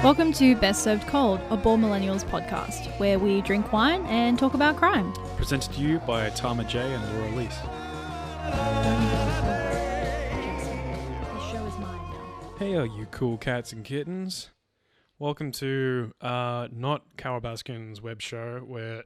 Welcome to Best Served Cold, a Ball Millennials podcast, where we drink wine and talk about crime. Presented to you by Tama J and Laura Elise. The show is mine now. Hey, you cool cats and kittens. Welcome to not Carol Baskin's web show, where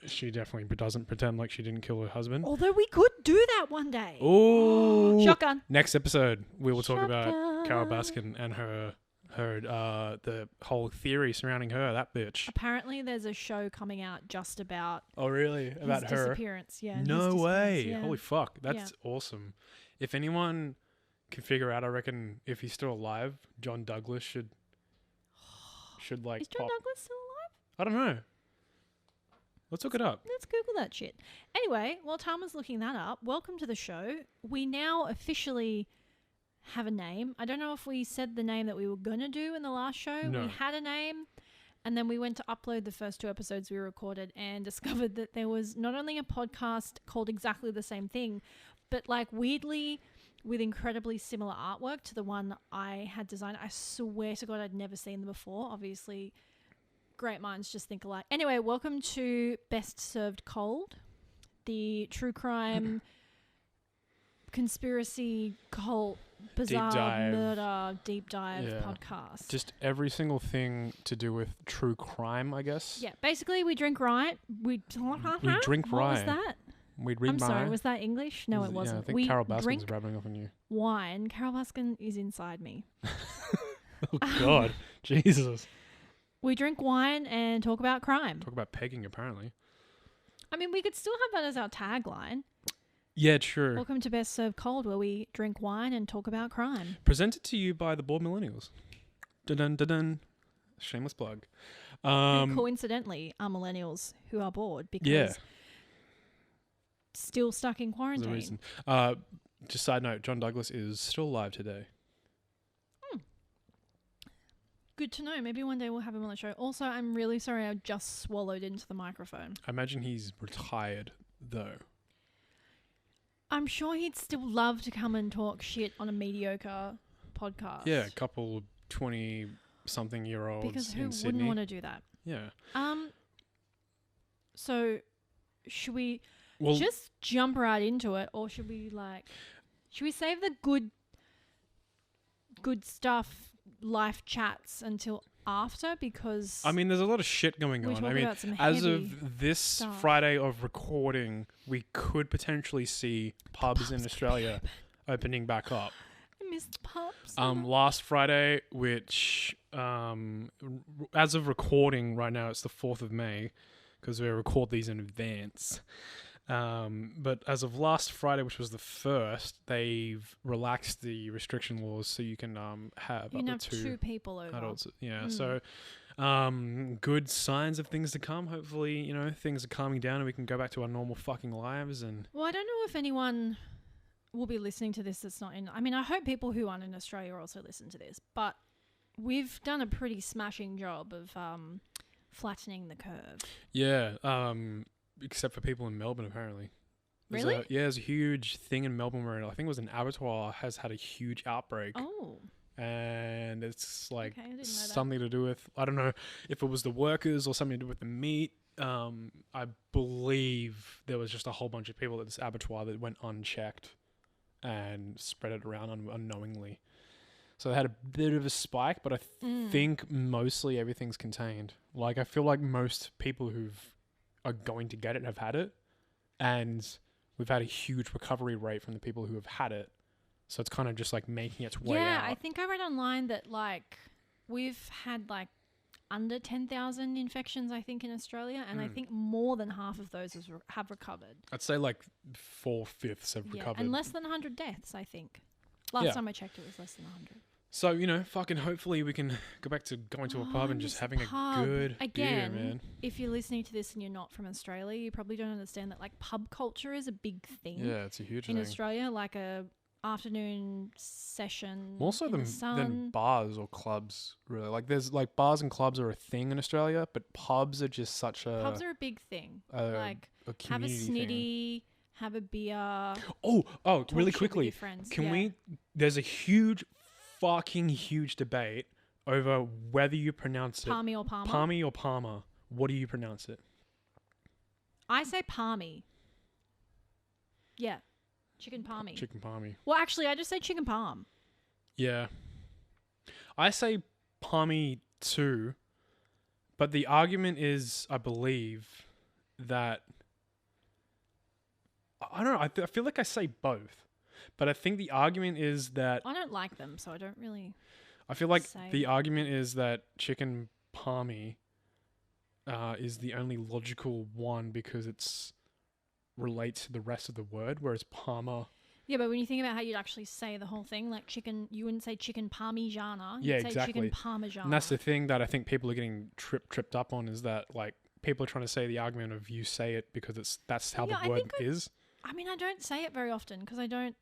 she definitely doesn't pretend like she didn't kill her husband. Although we could do that one day. Oh, Shotgun. Next episode, we will talk about Shotgun. Carol Baskin and her the whole theory surrounding her, that bitch. Apparently there's a show coming out just about Oh, really? About his her? disappearance. Yeah. No way. Yeah. Holy fuck. That's awesome. If anyone can figure out, I reckon if he's still alive, John Douglas should like Is John pop. Douglas still alive? I don't know. Let's look it up. Let's Google that shit. Anyway, while Tama's looking that up, welcome to the show. We now officially have a name. I don't know if we said the name that we were going to do in the last show. No. We had a name, and then we went to upload the first two episodes we recorded and discovered that there was not only a podcast called exactly the same thing, but like weirdly with incredibly similar artwork to the one I had designed. I swear to God I'd never seen them before. Obviously, great minds just think alike. Anyway, welcome to Best Served Cold, the true crime, conspiracy, cult, bizarre murder, deep dive podcast. Just every single thing to do with true crime, I guess. Yeah, basically we drink rye. We drink what rye. was that? We'd read I'm sorry, was that English? No, it wasn't. Yeah, I think we Carol Baskin's drink rubbing off on you. wine. Carol Baskin is inside me. Oh, God. Jesus. We drink wine and talk about crime. Talk about pegging, apparently. I mean, we could still have that as our tagline. Yeah, true. Welcome to Best Served Cold, where we drink wine and talk about crime. Presented to you by the Bored Millennials. Dun dun dun. Shameless plug. Who coincidentally are millennials who are bored because still stuck in There's a quarantine. reason. Just side note, John Douglas is still alive today. Good to know. Maybe one day we'll have him on the show. Also, I'm really sorry I just swallowed into the microphone. I imagine he's retired, though. I'm sure he'd still love to come and talk shit on a mediocre podcast. Yeah, a couple 20-something-year-olds because who in Sydney. wouldn't want to do that? Yeah. So should we Well, just jump right into it, or should we save the good stuff, life chats until after? Because I mean, there's a lot of shit going we on. talk I mean, about some as heavy of this stuff. Friday of recording, we could potentially see pubs in pubs Australia opening back up. I missed pubs. Last Friday, which as of recording right now, it's the 4th of May because we record these in advance. But as of last Friday, which was the 1st, they've relaxed the restriction laws so you can have you can up have to two people over. adults. Yeah, so good signs of things to come. Hopefully, things are calming down and we can go back to our normal fucking lives. And Well, I don't know if anyone will be listening to this that's not in... I mean, I hope people who aren't in Australia also listen to this, but we've done a pretty smashing job of flattening the curve. yeah, except for people in Melbourne, apparently. Really? There's a huge thing in Melbourne where I think it was an abattoir has had a huge outbreak. Oh. And it's like Okay, I didn't know that. something to do with, I don't know if it was the workers or something to do with the meat. I believe there was just a whole bunch of people at this abattoir that went unchecked and spread it around unknowingly. So they had a bit of a spike, but I think mostly everything's contained. Like, I feel like most people who are going to get it have had it, and we've had a huge recovery rate from the people who have had it. So it's kind of just like making its way out. Yeah, I think I read online that like we've had like under 10,000 infections, I think, in Australia, and I think more than half of those have recovered. I'd say like 4/5 have recovered. And less than 100 deaths, I think. Last time I checked, it was less than 100. So, fucking hopefully we can go back to going to a pub and just having a good Again, beer, man. If you're listening to this and you're not from Australia, you probably don't understand that like pub culture is a big thing. Yeah, it's a huge in thing. Australia, like a afternoon session More so in the than sun. bars or clubs, really. Like, there's like bars and clubs are a thing in Australia, but pubs are just such a Pubs are a big thing. Like, a have a community snitty, have a beer. Oh, talk really shit with quickly. your friends. Can we? There's a huge, fucking huge debate over whether you pronounce it Palmy or Palmer? Palmy or Palmer. What do you pronounce it? I say palmy. Yeah. Chicken palmy. Chicken palmy. Well, actually, I just say chicken palm. Yeah. I say palmy too, but the argument is, I believe, that... I don't know. I feel like I say both, but I think the argument is that... I don't like them, so I don't really... I feel like say. the argument is that chicken palmy is the only logical one because it's relates to the rest of the word, whereas Palmer... Yeah, but when you think about how you'd actually say the whole thing, like chicken, you wouldn't say chicken parmigiana. Yeah, You'd say exactly. chicken parmesan. And that's the thing that I think people are getting tripped up on, is that like people are trying to say the argument of you say it because that's how Yeah, the word is. I mean, I don't say it very often because I don't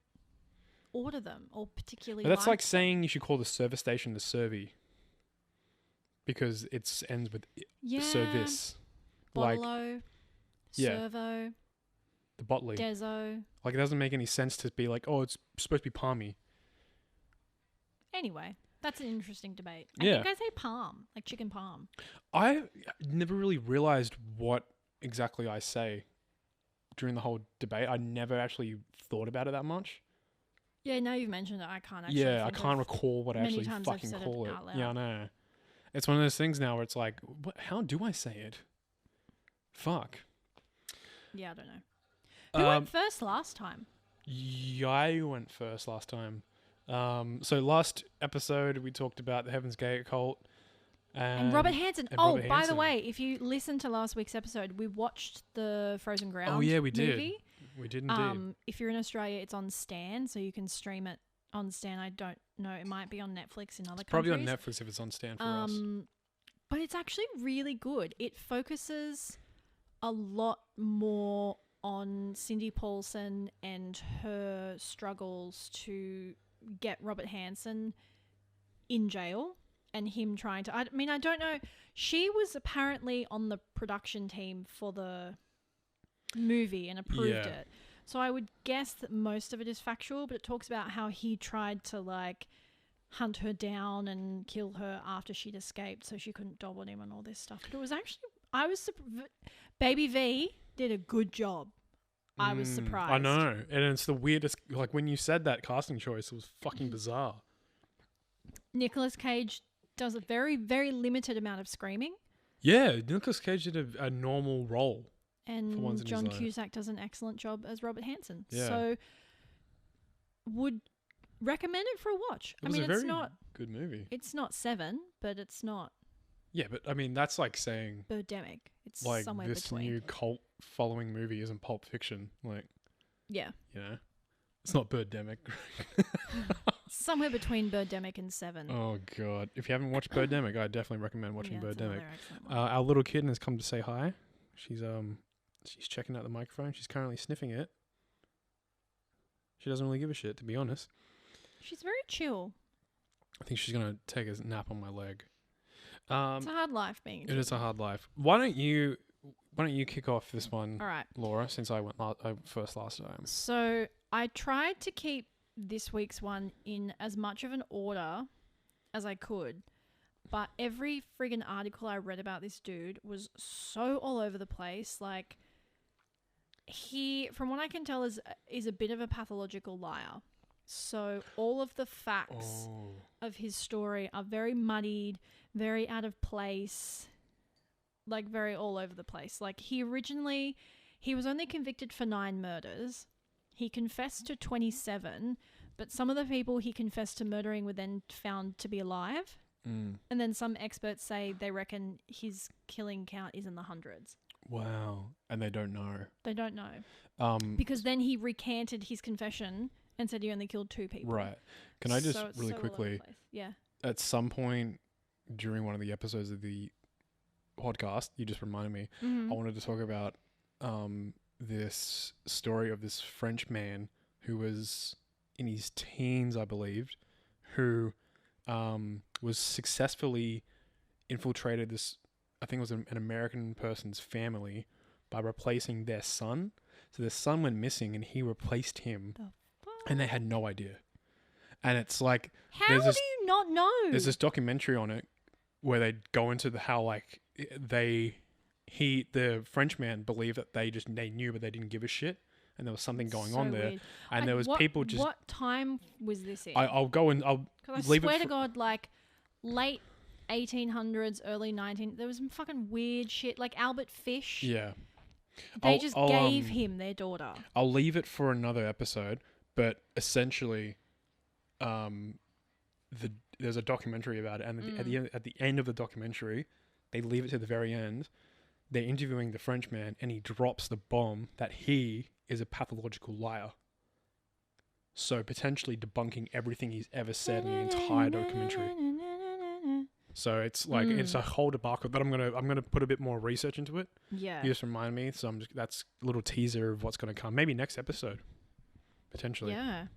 order them or particularly. But that's like them. saying you should call the service station the servy because it ends with service. Like Bottle-o, Yeah. servo, the botley. dezo. Like it doesn't make any sense to be like, oh, it's supposed to be palmy. Anyway, that's an interesting debate. Yeah. I think I say palm, like chicken palm. I never really realized what exactly I say during the whole debate. I never actually thought about it that much. Yeah, now you've mentioned it, I can't actually. Yeah, I think can't of recall what I many actually times I've fucking said it call it. out loud. Yeah, I know. It's one of those things now where it's like, how do I say it? Fuck. Yeah, I don't know. Who went first last time? I went first last time. So last episode we talked about the Heaven's Gate cult And Robert Hansen. and Oh, Robert by the Hansen. way, if you listened to last week's episode, we watched the Frozen Ground. Oh yeah, we did. Movie. We did indeed. If you're in Australia, it's on Stan, so you can stream it on Stan. I don't know. It might be on Netflix in other Probably countries. on Netflix if it's on Stan for us. But it's actually really good. It focuses a lot more on Cindy Paulson and her struggles to get Robert Hansen in jail and him trying to... I mean, I don't know. She was apparently on the production team for the movie and approved it. So I would guess that most of it is factual, but it talks about how he tried to like hunt her down and kill her after she'd escaped so she couldn't dob on him and all this stuff. But it was actually... Baby V did a good job. I was surprised. I know. And it's the weirdest... Like, when you said that casting choice, it was fucking bizarre. Nicolas Cage does a very, very limited amount of screaming. Yeah, Nicolas Cage did a normal role. And For once in his John life. Cusack does an excellent job as Robert Hansen. Yeah. So, would recommend it for a watch. It was a it's very not... good movie. It's not Seven, but it's not Yeah, but I mean, that's like saying... Birdemic. It's like somewhere this between. new cult following movie isn't Pulp Fiction. Like, Yeah. you know, it's not Birdemic. Somewhere between Birdemic and Seven. Oh god, if you haven't watched Birdemic, I definitely recommend watching Yeah, it's Birdemic. another excellent one. Our little kitten has come to say hi. She's checking out the microphone. She's currently sniffing it. She doesn't really give a shit, to be honest. She's very chill. I think she's gonna take a nap on my leg. It's a hard life being a It is chicken. a hard life. Why don't you kick off this one, All right. Laura? Since I went first last time. So I tried to keep this week's one in as much of an order as I could, but every friggin' article I read about this dude was so all over the place. Like, he, from what I can tell, is a bit of a pathological liar. So all of the facts of his story are very muddied, very out of place, like very all over the place. Like, he was only convicted for 9 murders. He confessed to 27, but some of the people he confessed to murdering were then found to be alive. And then some experts say they reckon his killing count is in the hundreds. Wow. And they don't know. They don't know. Because then he recanted his confession and said he only killed 2 people. Right. Can I just So it's really so all over the quickly, place. Yeah. at some point during one of the episodes of the podcast, you just reminded me, Mhm. I wanted to talk about this story of this French man who was in his teens, I believed, who was successfully infiltrated this, I think it was an American person's family by replacing their son. So their son went missing and he replaced him The fuck? and they had no idea. And it's like, How there's do this- you not know? There's this documentary on it where they go into how like the Frenchman believed that they knew but they didn't give a shit, and there was something going on there, weird. and there was people just. What time was this in? I'll go and I'll Because I leave swear it to God, like late 1800s, early 19. There was some fucking weird shit, like Albert Fish. Yeah. They I'll gave him their daughter. I'll leave it for another episode, but essentially, there's a documentary about it, and at the end of the documentary, they leave it to the very end. They're interviewing the Frenchman, and he drops the bomb that he is a pathological liar. So potentially debunking everything he's ever said in the entire documentary. So it's like it's a whole debacle. But I'm gonna put a bit more research into it. Yeah. You just remind me. So that's a little teaser of what's gonna come. Maybe next episode. Potentially. Yeah.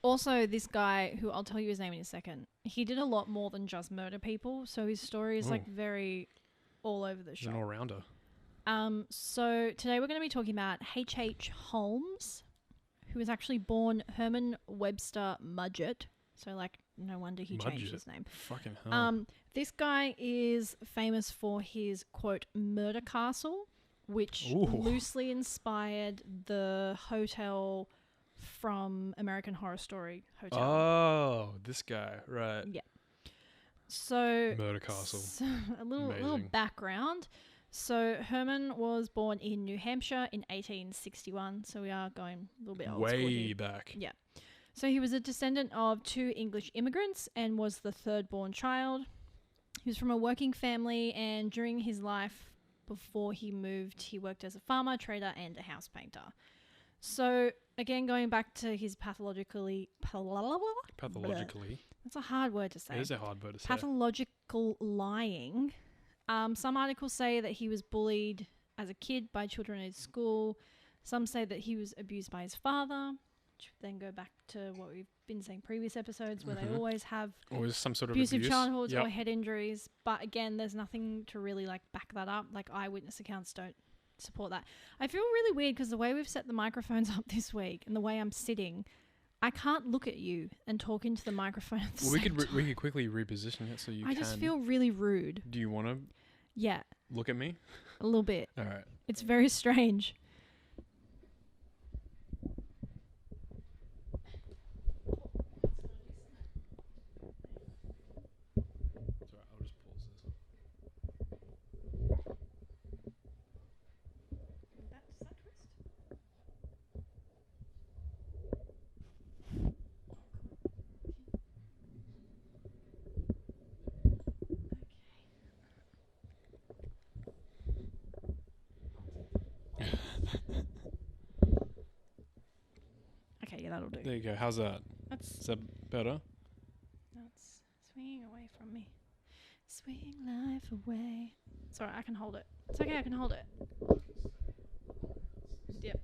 Also, this guy, who I'll tell you his name in a second, he did a lot more than just murder people. So his story is like very all over the shop. An all-rounder. So today we're going to be talking about HH Holmes, who was actually born Herman Webster Mudgett. So like, no wonder he changed his name. Fucking hell. This guy is famous for his, quote, murder castle, which loosely inspired the hotel from American Horror Story Hotel. Oh, this guy, right. Yeah. So Murder Castle. So a little background. So Herman was born in New Hampshire in 1861. So we are going a little bit old school Way here. back. Yeah. So he was a descendant of 2 English immigrants and was the third born child. He was from a working family, and during his life before he moved, he worked as a farmer, trader, and a house painter. So again, going back to his pathologically. That's a hard word to say. It is a hard word to say. Pathological lying. Some articles say that he was bullied as a kid by children at his school. Some say that he was abused by his father, which then go back to what we've been saying previous episodes, where they always have some sort of abusive abuse. childhoods or head injuries. But again, there's nothing to really like back that up. Like eyewitness accounts don't support that. I feel really weird because the way we've set the microphones up this week and the way I'm sitting, I can't look at you and talk into the microphone at the same time. We could quickly reposition it so you can. I just feel really rude. Do you want to? Yeah. Look at me? A little bit. All right. It's very strange. It's all right. I'll just pause this. Does that twist? Okay, yeah, that'll do. There you go. How's that? Is that better? That's swinging away from me. Swing life away. Sorry, I can hold it. It's okay, I can hold it. Yep.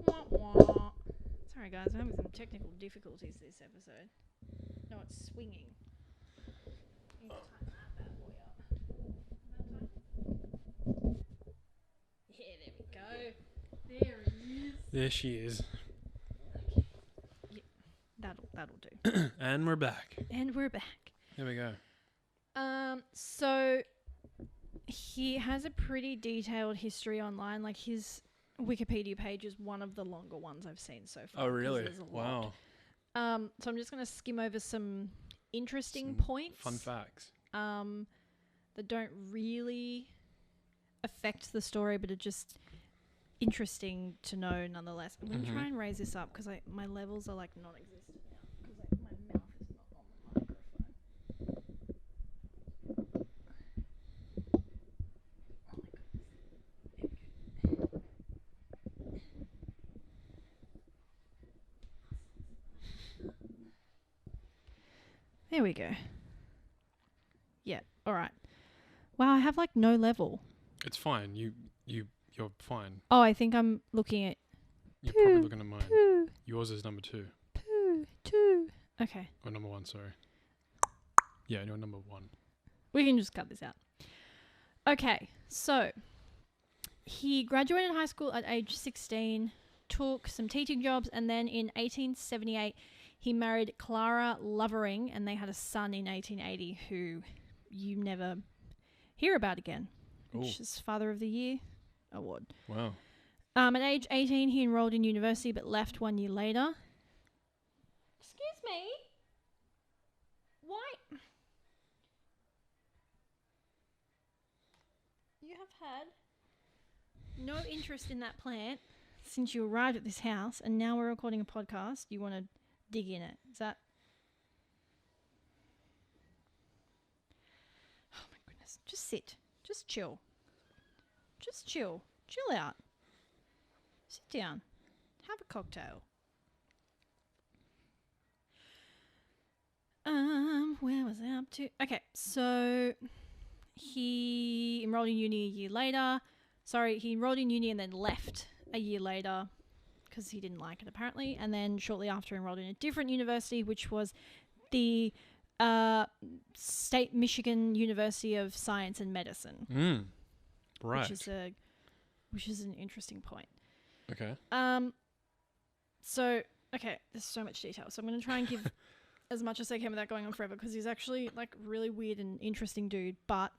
Wah, wah. Sorry guys, I'm having some technical difficulties this episode. No, it's swinging. Need to tighten that bad boy up. Yeah, there we go. There it is. There she is. Yep. That'll do. And we're back. And we're back. There we go. So he has a pretty detailed history online. Like his Wikipedia page is one of the longer ones I've seen so far. Oh, really? There's a lot. Wow. So I'm just going to skim over some interesting points. Fun facts. That don't really affect the story, but are just interesting to know nonetheless. I'm going to try and raise this up because my levels are like non-existent now because my mouth is not on the microphone. There we go. Yeah, alright. Wow, I have like no level. It's fine. You're fine. Oh, I think I'm looking at You're probably looking at mine. Yours is number 2. two. Okay. Or number 1, sorry. Yeah, you're number 1. We can just cut this out. Okay, so he graduated high school at age 16, took some teaching jobs, and then in 1878 He married Clara Lovering, and they had a son in 1880 who you never hear about again, which is Father of the Year award. Wow. At age 18, he enrolled in university but left 1 year later. Excuse me? Why? You have had no interest in that plant since you arrived at this house, and now we're recording a podcast. You want to dig in it. Is that... Oh my goodness. Just sit. Just chill. Just chill. Chill out. Sit down. Have a cocktail. Where was I up to? Okay, so he enrolled in uni a year later. Sorry, he enrolled in uni and then left a year later because he didn't like it apparently. And then shortly after enrolled in a different university, which was the State Michigan University of Science and Medicine. Right. Which is an interesting point. Okay. So, okay, there's so much detail. So I'm going to try and give as much as I can without going on forever because he's actually like really weird and interesting dude, but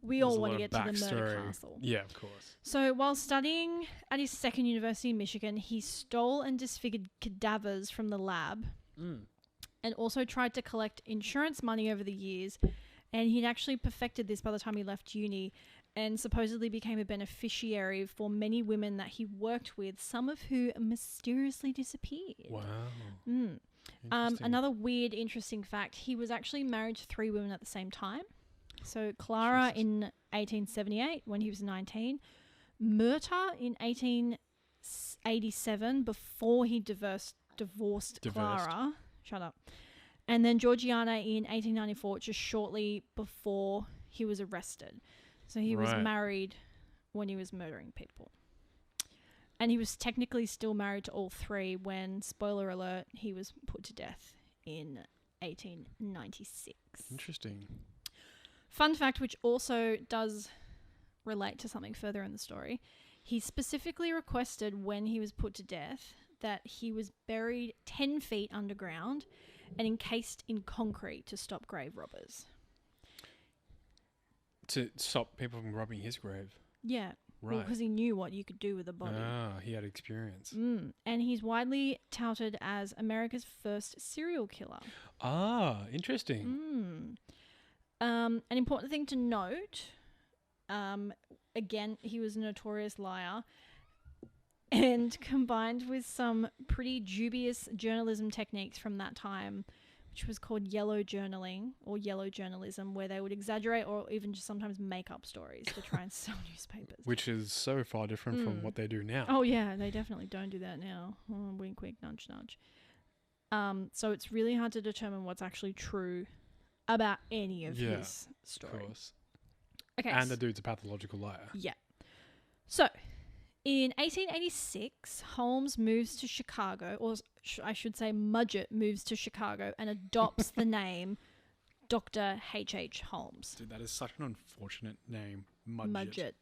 we all want to get to the murder castle. Yeah, of course. So while studying at his second university in Michigan, he stole and disfigured cadavers from the lab and also tried to collect insurance money over the years. And he'd actually perfected this by the time he left uni and supposedly became a beneficiary for many women that he worked with, some of who mysteriously disappeared. Wow. Another weird, interesting fact, he was actually married to 3 women at the same time. So Clara in 1878 when he was 19, Murta in 1887 before he divorced Clara. Shut up. And then Georgiana in 1894, just shortly before he was arrested. So he was married when he was murdering people. And he was technically still married to all 3 when, spoiler alert, he was put to death in 1896. Interesting. Fun fact, which also does relate to something further in the story, he specifically requested when he was put to death that he was buried 10 feet underground and encased in concrete to stop grave robbers. To stop people from robbing his grave? Yeah. Right. Because he knew what you could do with a body. Ah, he had experience. And he's widely touted as America's first serial killer. Ah, interesting. An important thing to note, again, he was a notorious liar, and combined with some pretty dubious journalism techniques from that time, which was called yellow journaling or yellow journalism, where they would exaggerate or even just sometimes make up stories to try and sell newspapers. Which is so far different from what they do now. Oh, yeah, they definitely don't do that now. Oh, wink, wink, nudge, nudge. So it's really hard to determine what's actually true about any of his story. Of course. Okay. And the dude's a pathological liar. Yeah. So, in 1886, Holmes moves to Chicago, or I should say Mudgett moves to Chicago and adopts the name Dr. HH Holmes. Dude, that is such an unfortunate name. Mudgett.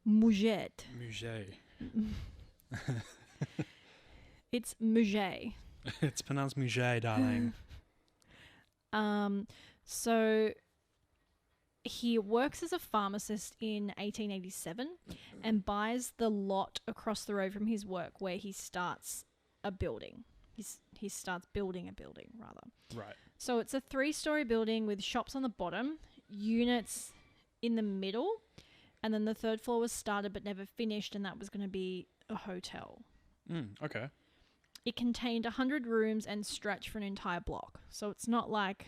Mudgett. Muget. It's Muget. It's pronounced Muget, darling. So he works as a pharmacist in 1887 and buys the lot across the road from his work where he starts a building. He starts building a building, rather. Right. So it's a 3-story building with shops on the bottom, units in the middle, and then the 3rd floor was started but never finished, and that was going to be a hotel. Okay. It contained 100 rooms and stretched for an entire block. So it's not like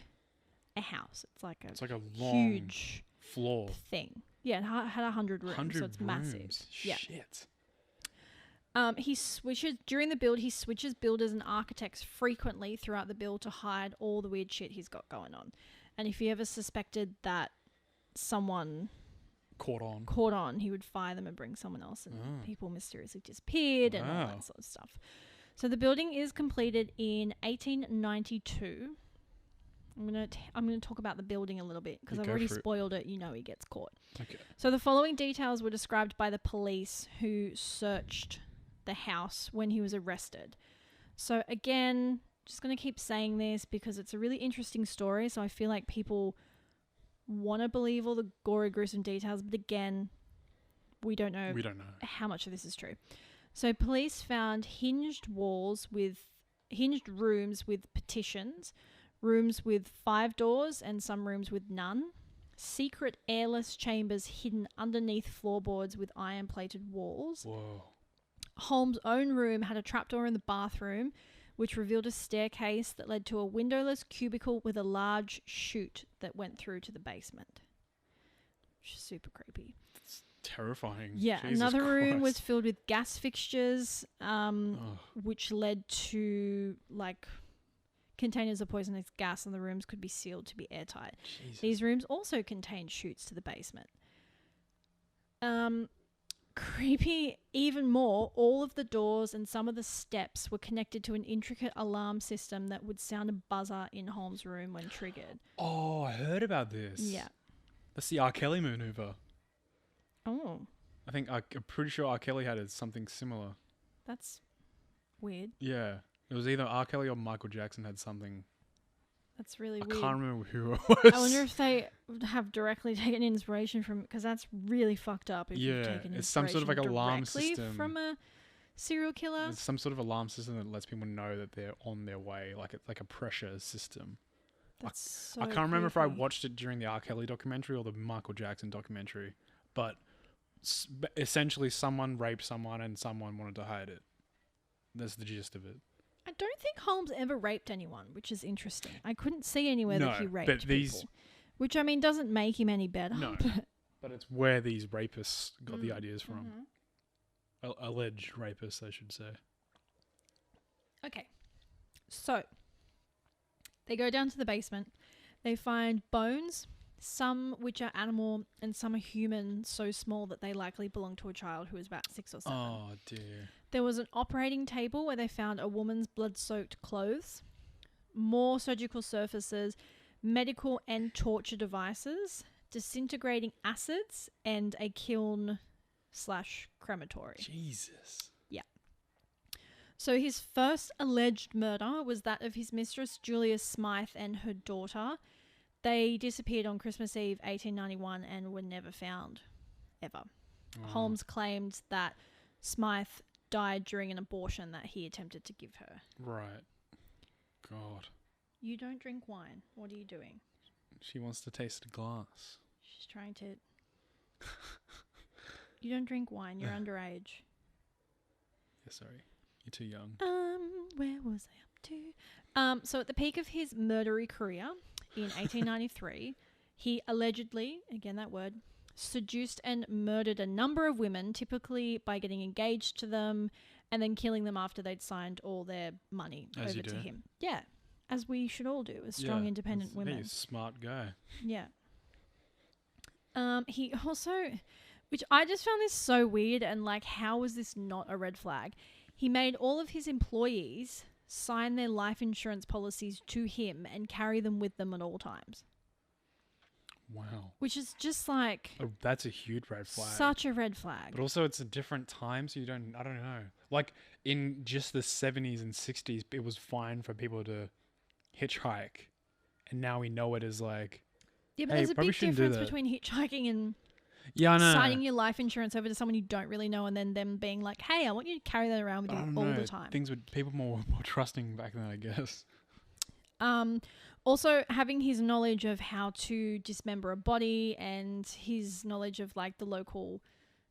a house. It's like a long huge floor thing. Yeah, it had 100 rooms, 100 so it's massive. rooms. Yeah. Shit. He switches during the build. He switches builders and architects frequently throughout the build to hide all the weird shit he's got going on. And if he ever suspected that someone Caught on, he would fire them and bring someone else, and people mysteriously disappeared and all that sort of stuff. So the building is completed in 1892. I'm gonna talk about the building a little bit because I've already spoiled it. You know he gets caught. Okay. So the following details were described by the police who searched the house when he was arrested. So again, just going to keep saying this because it's a really interesting story. So I feel like people want to believe all the gory, gruesome details. But again, we don't know how much of this is true. So police found hinged rooms with partitions, rooms with 5 doors and some rooms with none, secret airless chambers hidden underneath floorboards with iron-plated walls. Whoa. Holmes' own room had a trapdoor in the bathroom, which revealed a staircase that led to a windowless cubicle with a large chute that went through to the basement. Which is super creepy. It's terrifying. Yeah, Jesus another room Christ. was filled with gas fixtures, which led to like containers of poisonous gas, and the rooms could be sealed to be airtight. Jesus. These rooms also contained chutes to the basement. Creepy even more, all of the doors and some of the steps were connected to an intricate alarm system that would sound a buzzer in Holmes' room when triggered. Oh, I heard about this. Yeah. That's the R. Kelly maneuver. Oh, I'm pretty sure R. Kelly had something similar. that's weird. Yeah. It was either R. Kelly or Michael Jackson had something. That's really I weird. can't remember who it was. I wonder if they have directly taken inspiration from, because that's really fucked up. If you've taken it's some sort of like inspiration alarm directly system from a serial killer. It's some sort of alarm system that lets people know that they're on their way, like a pressure system. That's so I can't remember if I creepy. watched it during the R. Kelly documentary or the Michael Jackson documentary, but essentially someone raped someone and someone wanted to hide it. That's the gist of it. I don't think Holmes ever raped anyone, which is interesting. I couldn't see anywhere that he No, raped but these- people, which I mean doesn't make him any better. No. but- But it's where these rapists got the ideas from. Mhm. Alleged rapists, I should say. Okay, so they go down to the basement. They find bones, some which are animal and some are human, so small that they likely belong to a child who was about 6 or 7. Oh, dear. There was an operating table where they found a woman's blood-soaked clothes, more surgical surfaces, medical and torture devices, disintegrating acids, and a kiln/crematory. Jesus. So his first alleged murder was that of his mistress, Julia Smythe, and her daughter. They disappeared on Christmas Eve, 1891, and were never found, ever. Oh. Holmes claimed that Smythe died during an abortion that he attempted to give her. Right. God. You don't drink wine. What are you doing? She wants to taste a glass. She's trying to... You don't drink wine. You're underage. Yeah, sorry. You're too young. Where was I up to? So at the peak of his murdery career in 1893, he allegedly, again that word, seduced and murdered a number of women, typically by getting engaged to them and then killing them after they'd signed all their money As over you to do. him. Yeah, as we should all do, as strong, independent Hey, women. smart guy. Yeah. He also, which I just found this so weird, and like, how was this not a red flag? He made all of his employees sign their life insurance policies to him and carry them with them at all times. Wow. Which is just like That's a huge red flag. such a red flag. But also it's a different time, so I don't know. Like in just the 70s and 60s, it was fine for people to hitchhike. And now we know it as like, Yeah, but hey, there's a probably big shouldn't do difference that. between hitchhiking and yeah, I know. signing your life insurance over to someone you don't really know and then them being like, hey, I want you to carry that around with I you don't all know. the time. Things were people more trusting back then, I guess. Also having his knowledge of how to dismember a body and his knowledge of like the local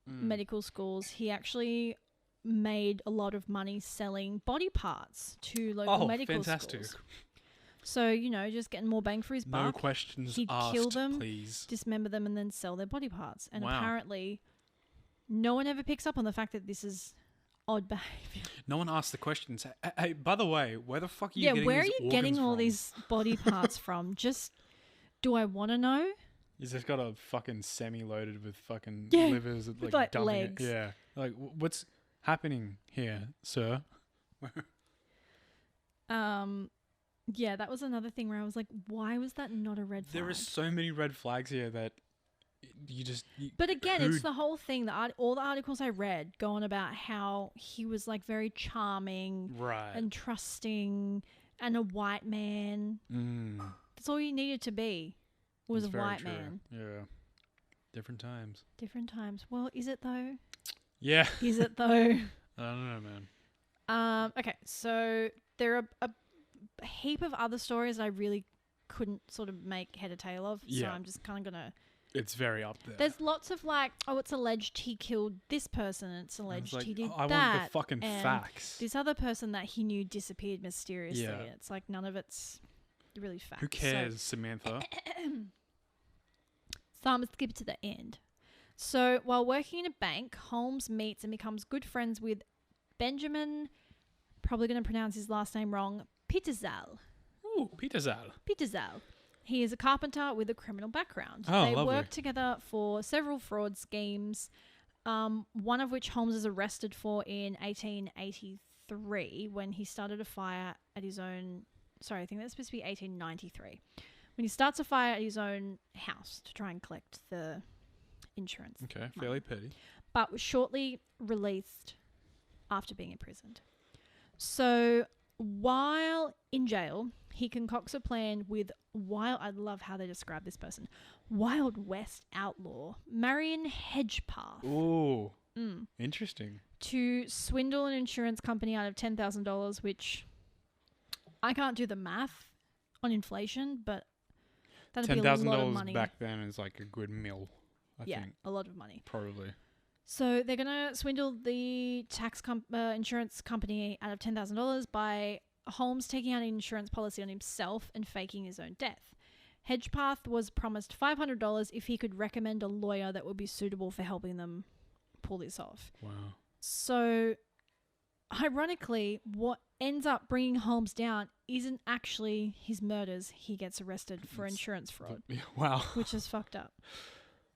medical schools, he actually made a lot of money selling body parts to local medical schools. So, you know, just getting more bang for his buck. No questions He'd asked, kill them, please. dismember them, and then sell their body parts. And Wow. apparently no one ever picks up on the fact that this is odd behavior. No one asked the questions. Hey, by the way, where the fuck are you Yeah, getting where are these you getting organs all from? these body parts from? Just, do I want to know? He's just got a fucking semi-loaded with fucking Yeah, livers, with, like dumping legs. it. Yeah, like what's happening here, sir? Yeah, that was another thing where I was like, why was that not a red flag? There are so many red flags here that you just. But again, it's the whole thing. All the articles I read go on about how he was like very charming right. and trusting and a white man. That's all you needed to be, was That's a very white true. man. Yeah. Different times. Different times. Well, is it though? Yeah. Is it though? I don't know, man. Okay, so there are a heap of other stories I really couldn't sort of make head or tail of. So Yeah. I'm just kind of going to... It's very up there. There's lots of like, oh, it's alleged he killed this person. And it's And alleged it's like, he did I that. want the fucking and facts. This other person that he knew disappeared mysteriously. Yeah. It's like none of it's really facts. Who cares, Samantha? So I'm going to skip it to the end. So while working in a bank, Holmes meets and becomes good friends with Benjamin, probably going to pronounce his last name wrong, Pitezel. Ooh, Peter Zal. Pitezel. He is a carpenter with a criminal background. Oh, they lovely. work together for several fraud schemes, one of which Holmes is arrested for in 1883 when he started a fire at his own... Sorry, I think that's supposed to be 1893. When he starts a fire at his own house to try and collect the insurance. Okay, fairly petty. But was shortly released after being imprisoned. So while in jail, he concocts a plan with I love how they describe this person, Wild West outlaw Marion Hedgepath. Ooh, interesting. To swindle an insurance company out of $10,000, which I can't do the math on inflation, but that'd be a lot of money. $10,000 back then is like a good meal. I think a lot of money. probably. So they're going to swindle the insurance company out of $10,000 by Holmes taking out an insurance policy on himself and faking his own death. Hedgepath was promised $500 if he could recommend a lawyer that would be suitable for helping them pull this off. Wow. So, ironically, what ends up bringing Holmes down isn't actually his murders. He gets arrested for insurance fraud, Wow. which is fucked up.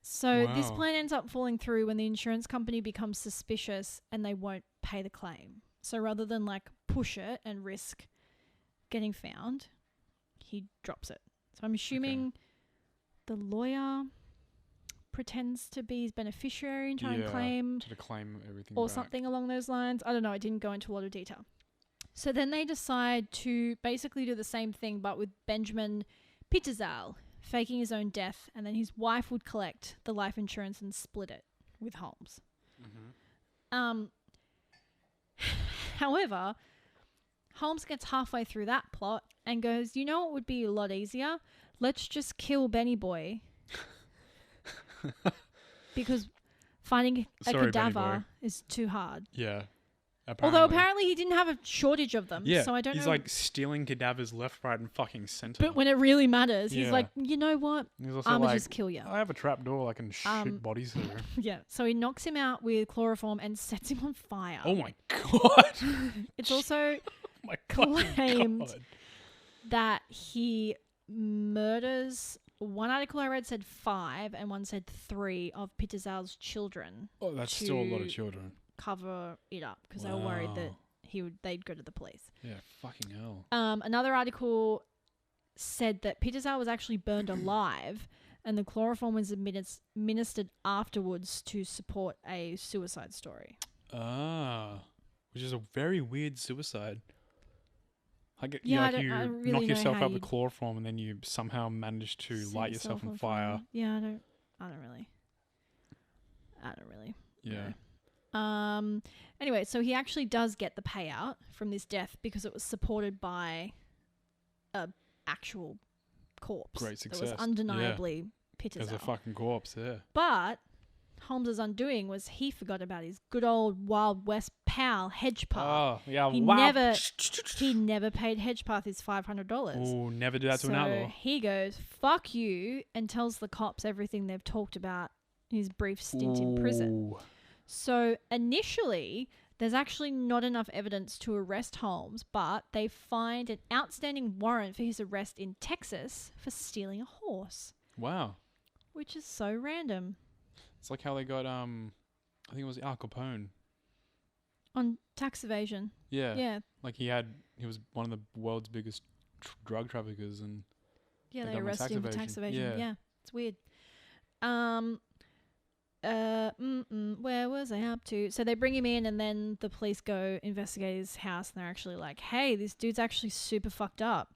So this Wow. plan ends up falling through when the insurance company becomes suspicious and they won't pay the claim. So rather than like push it and risk getting found, he drops it. So I'm assuming the lawyer pretends to be his beneficiary and try and claim to claim everything or back. something along those lines. I don't know. I didn't go into a lot of detail. So then they decide to basically do the same thing, but with Benjamin Pitezel faking his own death, and then his wife would collect the life insurance and split it with Holmes. However, Holmes gets halfway through that plot and goes, you know what would be a lot easier? Let's just kill Benny Boy. Because finding a Sorry, Benny cadaver Boy. is too hard. Yeah. Although apparently he didn't have a shortage of them. Yeah, So I don't he's know. like stealing cadavers left, right, and fucking center. But when it really matters, he's Yeah. like, you know what? He's also I'ma like, just kill you. I have a trap door I can shoot bodies through. Yeah. So he knocks him out with chloroform and sets him on fire. Oh my god. It's also Oh my fucking claimed god. that he murders. One article I read said 5 and one said 3 of Pitezel's children. Oh, that's still a lot of to children. Cover it up because they were worried that Wow. they'd go to the police. Yeah, fucking hell. Another article said that Pitezel was actually burned alive and the chloroform was administered afterwards to support a suicide story. Which is a very weird suicide. Like, Yeah, I you really knock know yourself how out with you'd chloroform and then you somehow manage to light yourself on fire. Yeah, I don't really. Yeah. know. Anyway, so he actually does get the payout from this death because it was supported by a actual corpse. Great That was success. undeniably There's a Pitezel. fucking corpse there. But Holmes's undoing was he forgot about his good old Wild West pal Hedgepath. Oh, yeah. He wow. never paid Hedgepath his $500. Oh, never do that to so an outlaw. he goes, fuck you, and tells the cops everything they've talked about in his brief stint in prison. Ooh. So initially, there's actually not enough evidence to arrest Holmes, but they find an outstanding warrant for his arrest in Texas for stealing a horse, Wow. which is so random. It's like how they got, I think it was Al Capone. On tax evasion. Yeah. Yeah. Like he was one of the world's biggest drug traffickers and Yeah, They they got him on arrested tax him for tax evasion. evasion. Yeah. Yeah, it's weird. Where was I up to? So they bring him in, and then the police go investigate his house, and they're actually like, hey, this dude's actually super fucked up.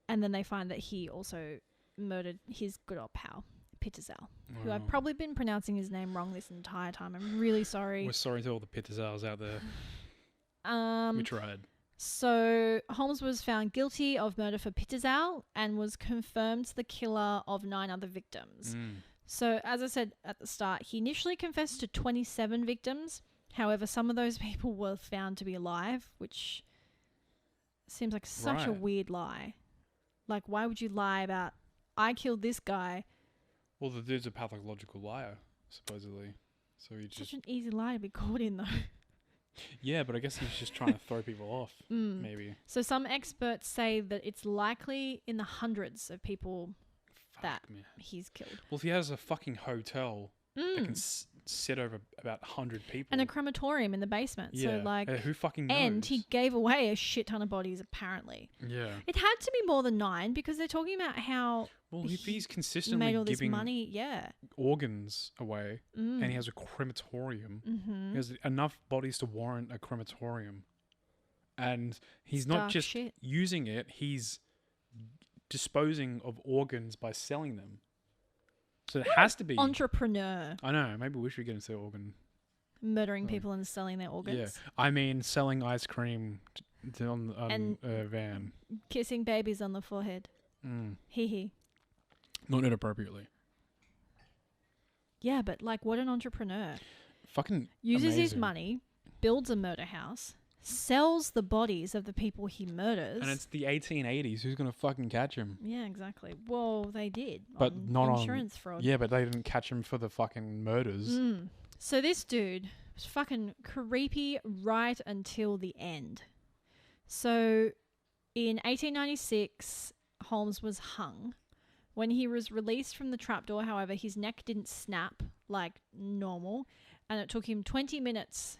And then they find that he also murdered his good old pal, Pitazal, who I've probably been pronouncing his name wrong this entire time. I'm really sorry. We're sorry to all the Pitazals out there. We tried. So Holmes was found guilty of murder for Pitazal and was confirmed the killer of 9 other victims. So as I said at the start, he initially confessed to 27 victims. However, some of those people were found to be alive, which seems like such a weird lie. Like, why would you lie about, I killed this guy? Well, the dude's a pathological liar, supposedly. So he Such an easy lie to be caught in, though. Yeah, but I guess he's just trying to throw people off, maybe. So some experts say that it's likely in the hundreds of people he's killed. Well, if he has a fucking hotel that can sit over about 100 people. And a crematorium in the basement. Yeah. So, like, who fucking knows? And he gave away a shit ton of bodies, apparently. Yeah. It had to be more than 9 because they're talking about how... Well, if he's consistently made all this giving money, organs away and he has a crematorium, he has enough bodies to warrant a crematorium. And he's not just using it, he's disposing of organs by selling them. So it has to be... Entrepreneur. I know, maybe we should get into organ... Murdering people and selling their organs. Yeah, I mean selling ice cream on a van. Kissing babies on the forehead. Hee hee. Not inappropriately. Yeah, but like, what an entrepreneur. Fucking uses his money, builds a murder house, sells the bodies of the people he murders. And it's the 1880s. Who's going to fucking catch him? Yeah, exactly. Well, they did. But not insurance fraud. Yeah, but they didn't catch him for the fucking murders. So this dude was fucking creepy right until the end. So in 1896, Holmes was hung. When he was released from the trapdoor, however, his neck didn't snap like normal, and it took him 20 minutes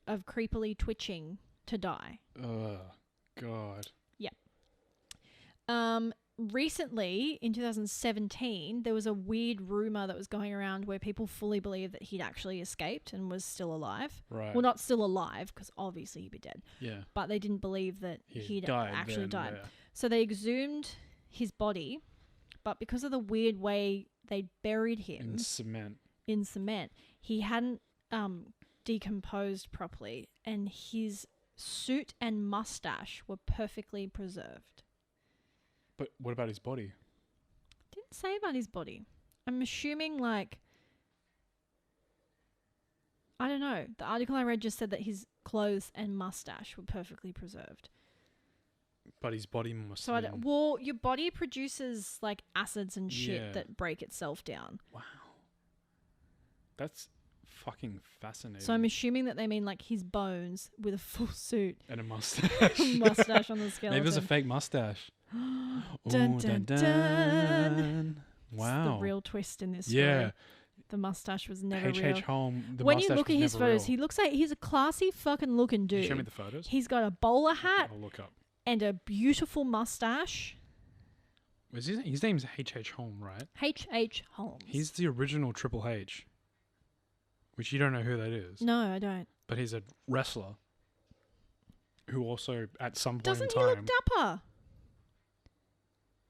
of creepily twitching to die. Oh, God. Yep. Recently, in 2017, there was a weird rumor that was going around where people fully believed that he'd actually escaped and was still alive. Right. Well, not still alive, because obviously he'd be dead. Yeah. But they didn't believe that he'd actually died. Yeah. So they exhumed his body, but because of the weird way they buried him in cement, he hadn't decomposed properly, and his suit and mustache were perfectly preserved. But what about his body? Didn't say about his body. I'm assuming, like, I don't know. The article I read just said that his clothes and mustache were perfectly preserved. But his body must So, well, your body produces, like, acids and shit that break itself down. Wow. That's fucking fascinating. So I'm assuming that they mean, like, his bones with a full suit. And a mustache. Mustache on the skeleton. Maybe it was a fake mustache. Dun, dun, dun. Wow. It's the real twist in this story. Yeah. The mustache was never real. HH Holmes. When you look at his photos, he looks like he's a classy fucking looking dude. Can you show me the photos? He's got a bowler hat. I'll look up. And a beautiful mustache. His name's HH Holmes, right? HH Holmes. He's the original Triple H. Which you don't know who that is. No, I don't. But he's a wrestler. Who also, at some point Doesn't in time... he look dapper?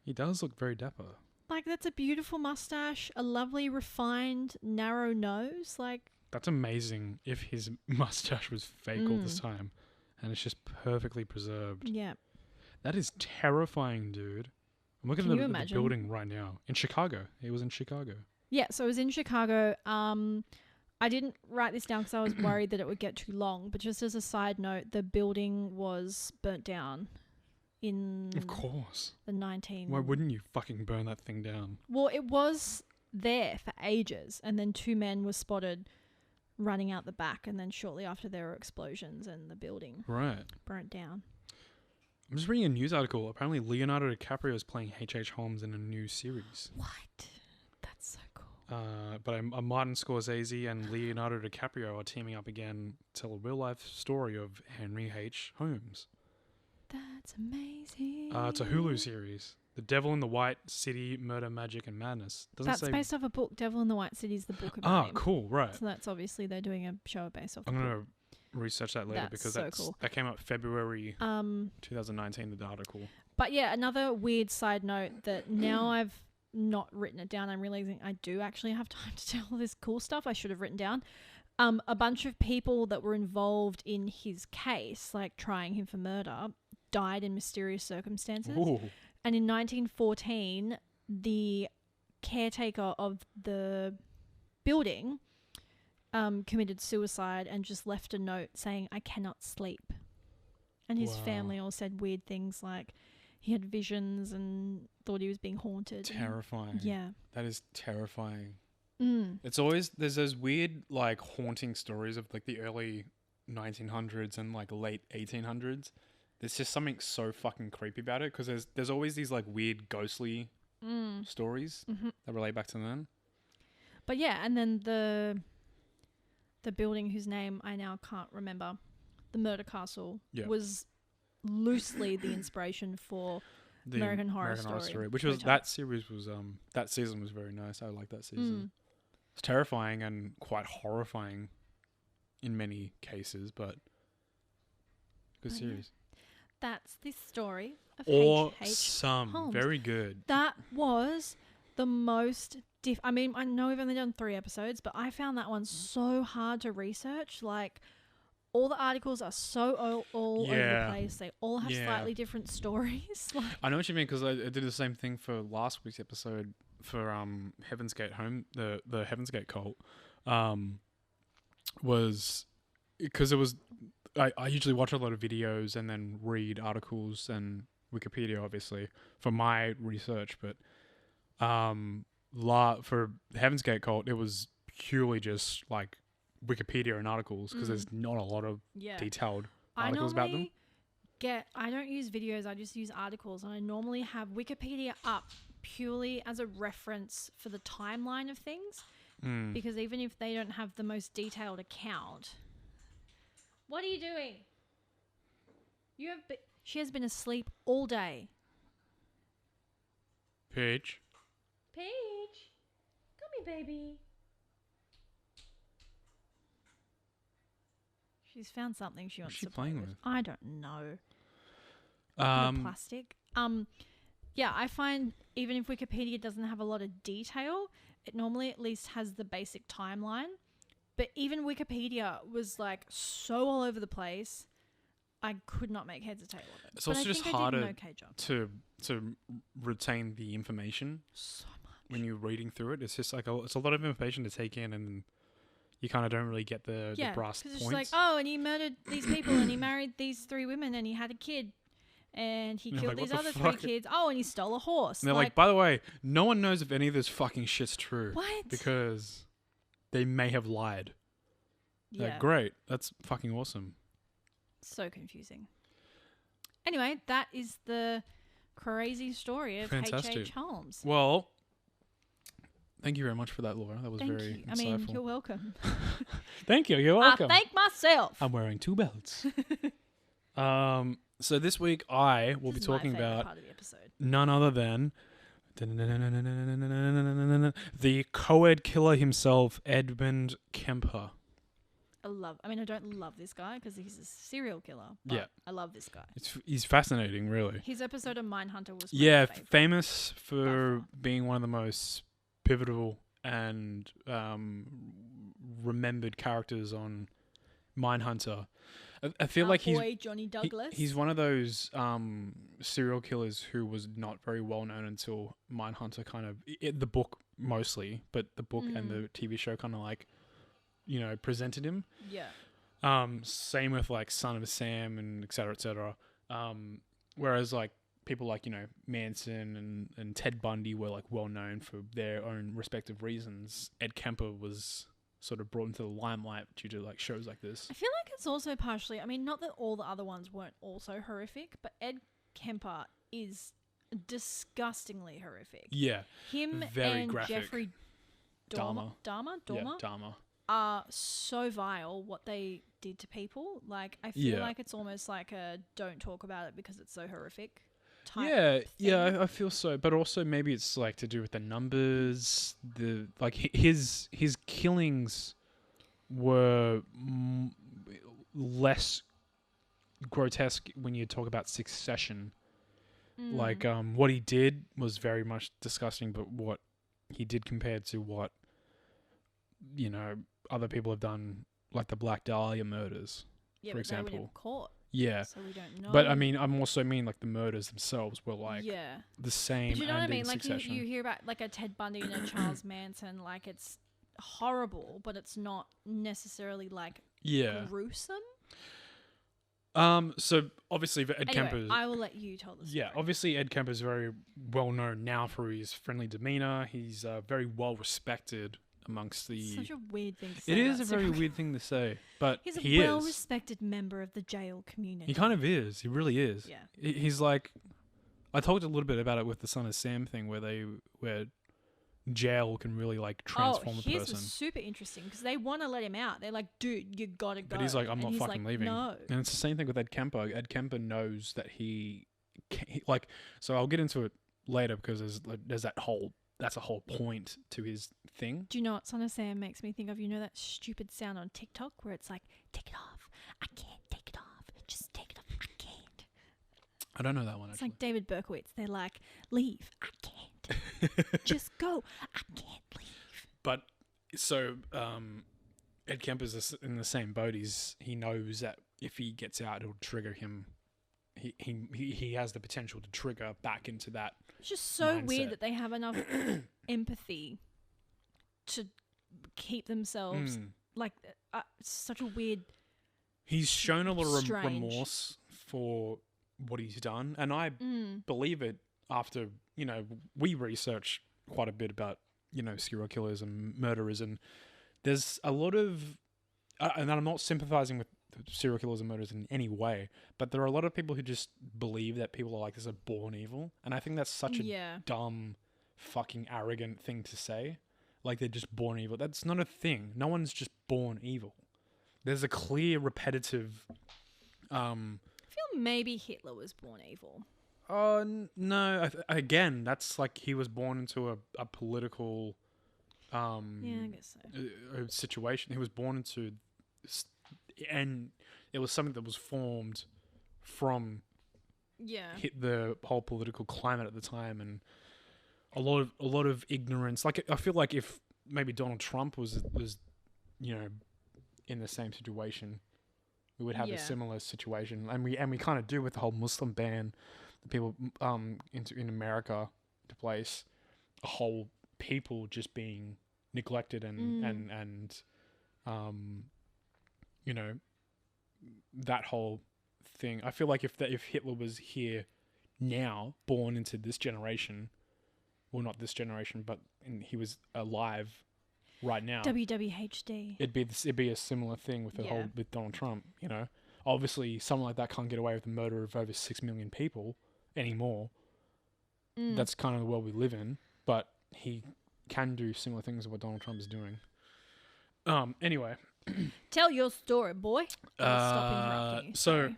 He does look very dapper. Like, that's a beautiful mustache, a lovely, refined, narrow nose. Like, that's amazing if his mustache was fake all this time. And it's just perfectly preserved. Yeah. That is terrifying, dude. I'm looking at the building right now. In Chicago. He was in Chicago. Yeah, so it was in Chicago. I didn't write this down because I was worried that it would get too long. But just as a side note, the building was burnt down in... Of course. The 19... Why wouldn't you fucking burn that thing down? Well, it was there for ages. And then 2 men were spotted running out the back, and then shortly after there were explosions and the building burnt down. I'm just reading a news article. Apparently Leonardo DiCaprio is playing H.H. Holmes in a new series. What? That's so cool. But Martin Scorsese and Leonardo DiCaprio are teaming up again to tell a real-life story of Henry H. Holmes. That's amazing. It's a Hulu series. The Devil in the White City, Murder, Magic, and Madness. Doesn't That's say. based off a book. Devil in the White City is the book about him. Cool, right. So that's obviously they're doing a show based off. I'm the gonna book. research that later That's because so cool. that came out February 2019. The article. But yeah, another weird side note that now I've not written it down. I'm realizing I do actually have time to tell all this cool stuff I should have written down. A bunch of people that were involved in his case, like trying him for murder, died in mysterious circumstances. Ooh. And in 1914, the caretaker of the building committed suicide and just left a note saying, "I cannot sleep." And his family all said weird things like he had visions and thought he was being haunted. Terrifying. Yeah. That is terrifying. Mm. It's always, there's those weird, like, haunting stories of, like, the early 1900s and, like, late 1800s. There's just something so fucking creepy about it because there's always these, like, weird ghostly stories that relate back to then. But yeah, and then the building whose name I now can't remember, the Murder Castle, was loosely the inspiration for the American Horror Story, which was that series was that season was very nice. I like that season. It's terrifying and quite horrifying in many cases, but good series. That's the story of Awesome. HH Holmes. Very good. That was the most I mean, I know we've only done 3 episodes, but I found that one so hard to research. Like, all the articles are so all over the place. They all have slightly different stories. Like, I know what you mean because I did the same thing for last week's episode for Heaven's Gate Home, the Heaven's Gate cult. Was because it was I usually watch a lot of videos and then read articles and Wikipedia obviously for my research, but for Heaven's Gate cult it was purely just like Wikipedia and articles because there's not a lot of detailed articles about them. I don't use videos, I just use articles, and I normally have Wikipedia up purely as a reference for the timeline of things because even if they don't have the most detailed account. What are you doing? She has been asleep all day. Paige, come here, baby. She's found something she wants to play with. I don't know. Plastic. Yeah, I find even if Wikipedia doesn't have a lot of detail, it normally at least has the basic timeline. But even Wikipedia was like so all over the place, I could not make heads or tail of it. It's also just harder to retain the information so much when you're reading through it. It's just like it's a lot of information to take in, and you kind of don't really get the brass points. It's like, oh, and he murdered these people, and he married these 3 women, and he had a kid, and he killed these other 3 kids. Oh, and he stole a horse. And they're like, by the way, no one knows if any of this fucking shit's true. What? Because they may have lied. Yeah. Like, great. That's fucking awesome. So confusing. Anyway, that is the crazy story of HH Holmes. Well, thank you very much for that, Laura. That was very insightful. I mean, you're welcome. Thank you. You're welcome. I thank myself. I'm wearing 2 belts. So this week I will be talking about part of the episode. None other than the co-ed killer himself, Edmund Kemper. I don't love this guy because he's a serial killer. But I love this guy. He's fascinating, really. His episode of Mindhunter was my favorite. Famous for being one of the most pivotal and remembered characters on Mindhunter. I feel like Johnny Douglas. He's one of those serial killers who was not very well known until Mindhunter the book mostly, but the book and the TV show kind of like, presented him. Yeah. Same with like Son of Sam and et cetera. Whereas like people like, Manson and Ted Bundy were like well known for their own respective reasons. Ed Kemper was sort of brought into the limelight due to like shows like this. I feel like it's also partially, not that all the other ones weren't also horrific, but Ed Kemper is disgustingly horrific. Yeah. Him very and graphic. Jeffrey Dahmer are so vile what they did to people. Like, I feel like it's almost like a don't talk about it because it's so horrific. type Yeah, thing. yeah, I feel so. But also maybe it's like to do with the numbers. The like his killings were less grotesque when you talk about succession. Like what he did was very much disgusting, but what he did compared to what other people have done, like the Black Dahlia murders, Yeah, for but they were example. never caught, Yeah, so we don't know. but I mean, I'm also mean like the murders themselves were like yeah, the same. but you know what I and in mean. Like succession. you hear about like a Ted Bundy and a Charles Manson. Like it's horrible, but it's not necessarily like Yeah. gruesome. So obviously Ed Anyway, Kemper. I will let you tell the story. Yeah, obviously Ed Kemper is very well known now for his friendly demeanor. He's very well respected amongst the. Such a weird thing to say. It is a about very serial weird thing to say, but He's a he is. well-respected member of the jail community. He kind of is. He really is. Yeah. He's like, I talked a little bit about it with the Son of Sam thing, where jail can really like transform a his person. was super interesting because they want to let him out. They're like, dude, you gotta go. But he's like, I'm And not he's fucking like, leaving. No. And it's the same thing with Ed Kemper. Ed Kemper knows that like. So I'll get into it later because there's that's a whole point to his thing. Do you know what Son of Sam makes me think of? You know that stupid sound on TikTok where it's like, take it off. I can't take it off. Just take it off. I can't. I don't know that one It's actually. like David Berkowitz. They're like, leave. I can't. Just go. I can't leave. But so Ed Kemper's in the same boat. He knows that if he gets out, it'll trigger him. He has the potential to trigger back into that. It's just so mindset. weird that they have enough empathy to keep themselves like such a weird. He's shown a lot of Strange. remorse for what he's done, and I believe it after we research quite a bit about serial killers and murderers, and there's a lot of and I'm not sympathizing with serial killers and murderers in any way, but there are a lot of people who just believe that people are like this are born evil, and I think that's such a dumb, fucking arrogant thing to say. Like they're just born evil. That's not a thing. No one's just born evil. There's a clear, repetitive. I feel maybe Hitler was born evil. No. Again, that's like he was born into a political. Yeah, I guess so. Situation. He was born into, and it was something that was formed from. Hit the whole political climate at the time, and a lot of ignorance. Like I feel like if maybe Donald Trump was in the same situation, we would have a similar situation, and we kind of do with the whole Muslim ban, the people in America to place, a whole people just being neglected and that whole thing. I feel like if Hitler was here now, born into this generation, well, not this generation, but he was alive right now, WWHD. it'd be a similar thing with with Donald Trump. Obviously, someone like that can't get away with the murder of over 6 million people anymore. That's kind of the world we live in, but he can do similar things to what Donald Trump is doing. Anyway, tell your story, boy. Stop interrupting you. So Sorry.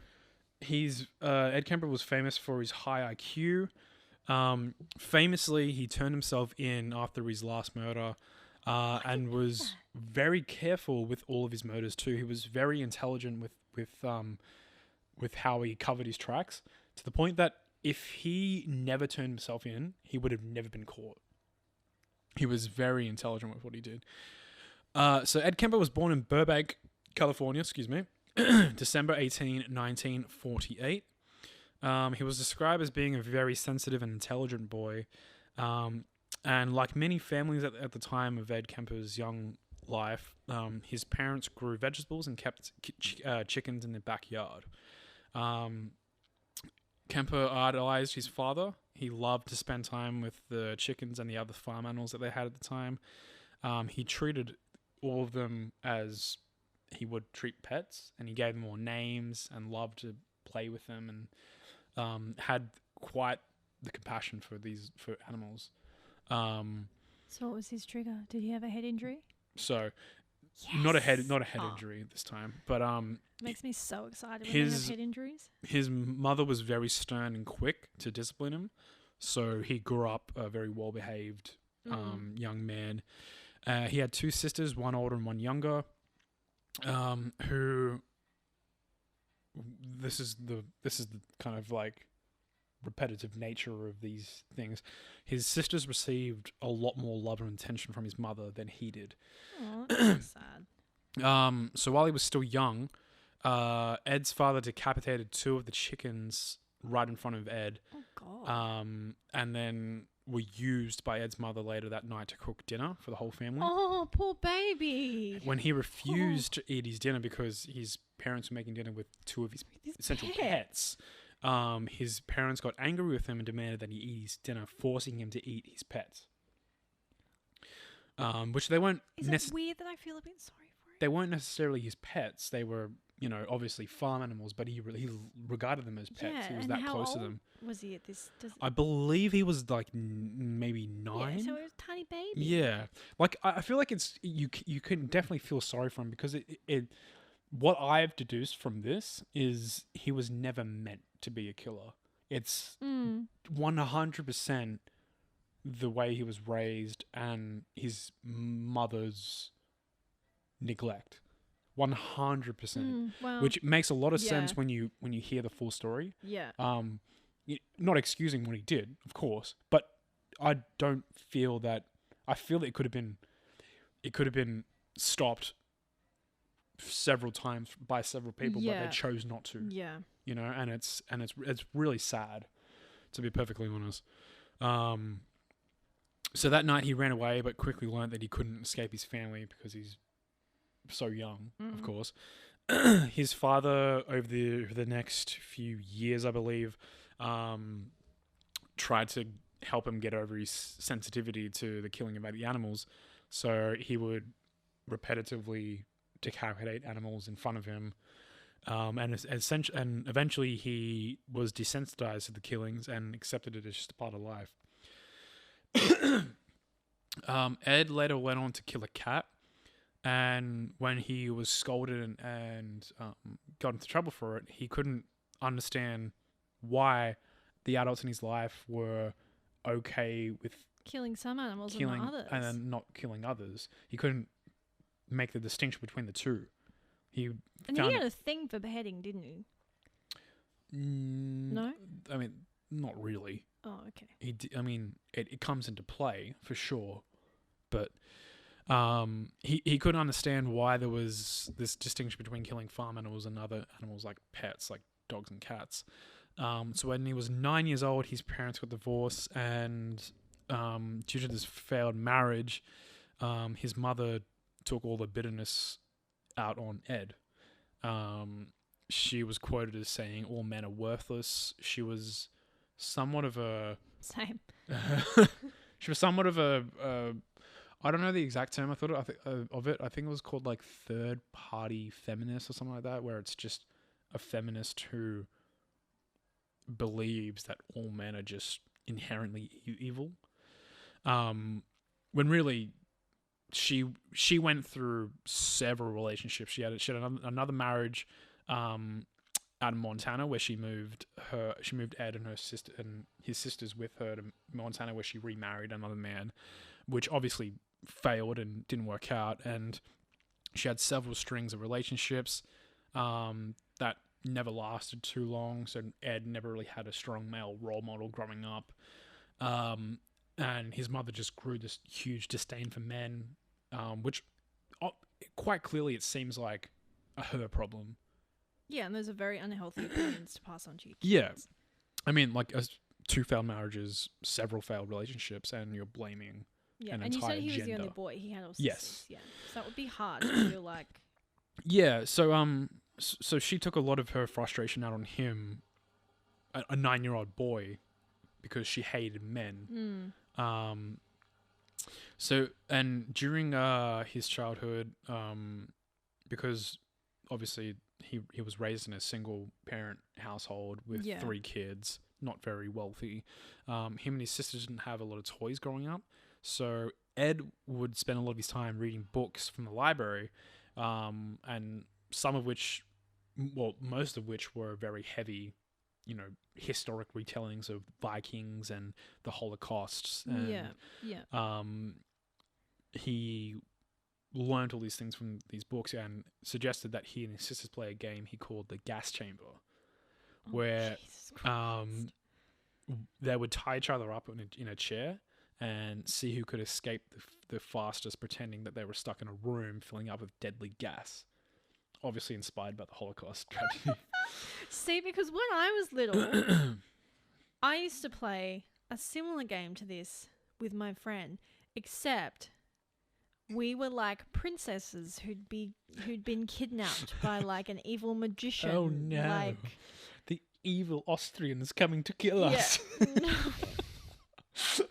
he's Ed Kemper was famous for his high IQ. Famously, he turned himself in after his last murder, and was very careful with all of his murders too. He was very intelligent with how he covered his tracks, to the point that if he never turned himself in, he would have never been caught. He was very intelligent with what he did. So Ed Kemper was born in Burbank, California, December 18, 1948. He was described as being a very sensitive and intelligent boy. And like many families at the time of Ed Kemper's young life, his parents grew vegetables and kept chickens in their backyard. Kemper idolized his father. He loved to spend time with the chickens and the other farm animals that they had at the time. He treated all of them as he would treat pets, and he gave them all names and loved to play with them, and had quite the compassion for animals. So what was his trigger? Did he have a head injury? So not a head Oh. injury this time, but Makes me so excited when they have head injuries. his mother was very stern and quick to discipline him, so he grew up a very well behaved young man. He had two sisters, one older and one younger. Who this is the kind of like repetitive nature of these things. His sisters received a lot more love and attention from his mother than he did. Oh, that's sad. So while he was still young, Ed's father decapitated two of the chickens right in front of Ed. Oh God. And then were used by Ed's mother later that night to cook dinner for the whole family. Oh, poor baby. When he refused to eat his dinner because his parents were making dinner with two of his essential pets, his parents got angry with him and demanded that he eat his dinner, forcing him to eat his pets. Which they weren't. Is it weird that I feel a bit sorry for him? They weren't necessarily his pets. They were, obviously farm animals, but he regarded them as pets. Yeah, he was and that how close old to them. Was he at this? I believe he was like maybe 9. Yeah, so he was a tiny baby. Yeah, like I feel like it's you can definitely feel sorry for him because it what I've deduced from this is he was never meant to be a killer. It's 100% the way he was raised and his mother's neglect. 100%. Wow. Which makes a lot of sense when you hear the full story. Yeah. Not excusing what he did, of course, but I don't feel that. I feel that it could have been stopped several times by several people, but they chose not to. Yeah. And it's really sad, to be perfectly honest. So that night he ran away, but quickly learned that he couldn't escape his family because he's so young, of course. His father, over the next few years, I believe, tried to help him get over his sensitivity to the killing of the animals. So he would repetitively decapitate animals in front of him. And eventually he was desensitized to the killings and accepted it as just a part of life. Ed later went on to kill a cat. And when he was scolded and got into trouble for it, he couldn't understand why the adults in his life were okay with killing some animals and not others. And then not killing others. He couldn't make the distinction between the two. He had a thing for beheading, didn't he? No? I mean, not really. Oh, okay. It comes into play for sure, but he couldn't understand why there was this distinction between killing farm animals and other animals like pets, like dogs and cats. So when he was 9 years old, his parents got divorced, and due to this failed marriage, his mother took all the bitterness out on Ed. She was quoted as saying, "All men are worthless." She was somewhat of a... Same. She was somewhat of a... I don't know the exact term of it. I think it was called like third-party feminist or something like that, where it's just a feminist who believes that all men are just inherently evil. When really... She went through several relationships. She had another marriage out in Montana, where she moved Ed and his sisters with her to Montana, where she remarried another man, which obviously failed and didn't work out. And she had several strings of relationships that never lasted too long. So Ed never really had a strong male role model growing up. And his mother just grew this huge disdain for men, which quite clearly it seems like her problem. Yeah, and those are very unhealthy opinions to pass on to your kids. Yeah. I mean, like, 2 failed marriages, several failed relationships, and you're blaming an entire gender. And you said he was the only boy. He had all sisters. Yes. Yeah. So that would be hard to feel like... Yeah, so she took a lot of her frustration out on him, a 9-year-old boy, because she hated men. So, and during his childhood, because obviously he was raised in a single parent household with 3 kids, not very wealthy. Him and his sisters didn't have a lot of toys growing up. So Ed would spend a lot of his time reading books from the library, and some of which, well, most of which were very heavy, historic retellings of Vikings and the Holocaust. And, he learned all these things from these books and suggested that he and his sisters play a game he called the gas chamber, where they would tie each other up in a chair and see who could escape the fastest, pretending that they were stuck in a room filling up with deadly gas. Obviously inspired by the Holocaust tragedy. See, because when I was little, I used to play a similar game to this with my friend, except we were like princesses who'd been kidnapped by like an evil magician. Oh no! Like, the evil Austrian is coming to kill us. No. There's a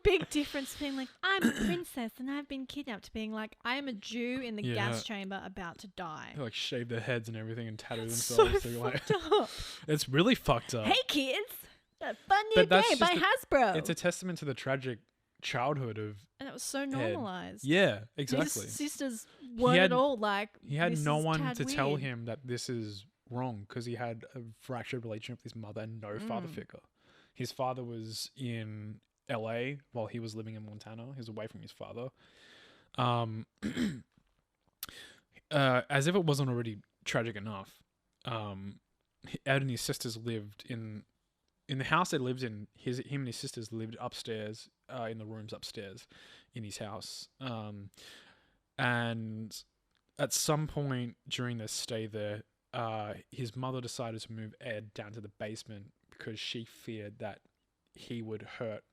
big difference between like, I'm a princess and I've been kidnapped, to being like, I am a Jew in the gas chamber about to die. They like shave their heads and everything and tattoo It's themselves. so They're fucked up. It's really fucked up. Hey kids, a fun new But that's game by just Hasbro. It's a testament to the tragic childhood of and it was so normalized. Yeah, exactly. His sisters weren't at all like. He had this no is one tad to tell weird. him that this is wrong, because he had a fractured relationship with his mother and no father figure. His father was in LA while he was living in Montana. He was away from his father. As if it wasn't already tragic enough, Ed and his sisters lived in the house they lived in. Him and his sisters lived upstairs, in the rooms upstairs in his house. And at some point during their stay there, his mother decided to move Ed down to the basement because she feared that he would hurt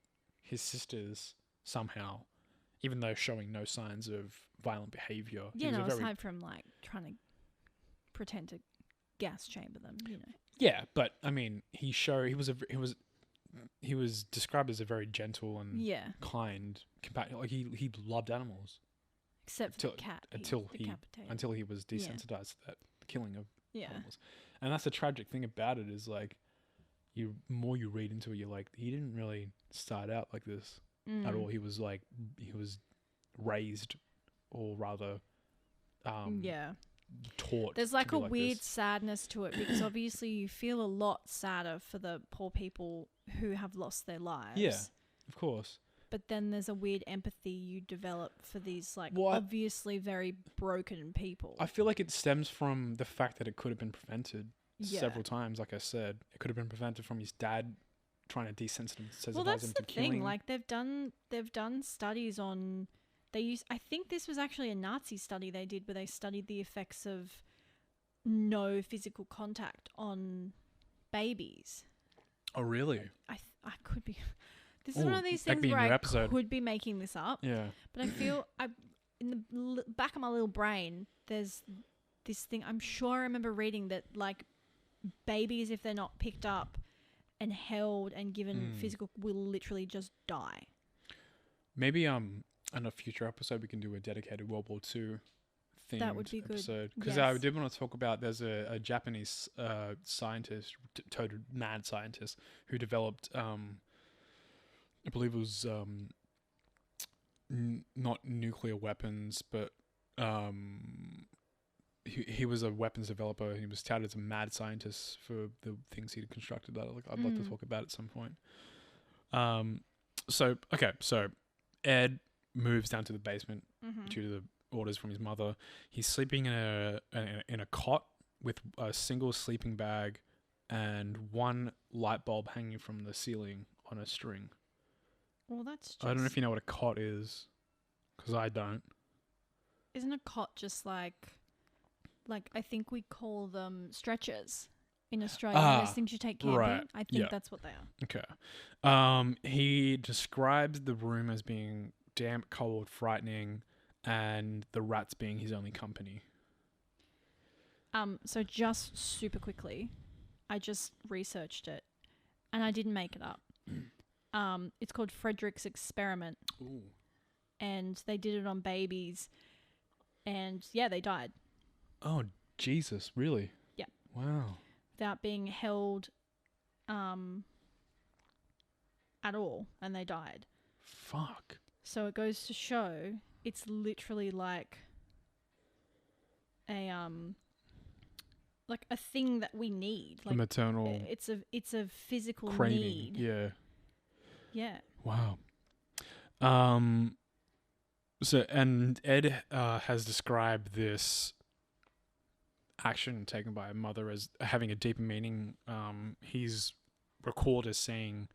his sisters somehow, even though showing no signs of violent behavior. Yeah, no, aside from like trying to pretend to gas chamber them, Yeah, but I mean, he was described as a very gentle and kind companion. Like he loved animals, except for the cat until he was desensitized to that killing of animals. And that's the tragic thing about it, is like, more you read into it, you're like, he didn't really start out like this at all. He was raised, or rather, taught. There's like a weird this. sadness to it, because obviously you feel a lot sadder for the poor people who have lost their lives. Yeah, of course. But then there's a weird empathy you develop for these obviously very broken people. I feel like it stems from the fact that it could have been prevented several times. Like I said, it could have been prevented from his dad trying to desensitize him to killing. Well, that's the thing. Like they've done studies on. I think this was actually a Nazi study they did, where they studied the effects of no physical contact on babies. Oh, really? I could be. This is one of these things where could be making this up. Yeah. But I feel in the back of my little brain, there's this thing. I'm sure I remember reading that like babies, if they're not picked up and held and given physical, will literally just die. Maybe in a future episode we can do a dedicated World War II themed that would be episode, good. because I did want to talk about, there's a Japanese scientist, total mad scientist, who developed I believe it was not nuclear weapons, but he was a weapons developer. He was touted as a mad scientist for the things he'd constructed that I'd like to talk about at some point. So Ed moves down to the basement due to the orders from his mother. He's sleeping in a cot with a single sleeping bag and one light bulb hanging from the ceiling on a string. Well, that's just... I don't know if you know what a cot is, because I don't. Isn't a cot just like I think we call them stretchers in Australia? Those things you take camping. Right. I think that's what they are. Okay. He described the room as being damp, cold, frightening, and the rats being his only company. So just super quickly, I just researched it, and I didn't make it up. It's called Frederick's Experiment. Ooh. And they did it on babies, and they died. Oh, Jesus, really? Yeah. Wow. Without being held at all, and they died. Fuck. So it goes to show it's literally like a thing that we need. A Like maternal it's a physical craving. need. Yeah. Yeah. Wow. So, and Ed has described this action taken by a mother as having a deeper meaning. He's recalled as saying,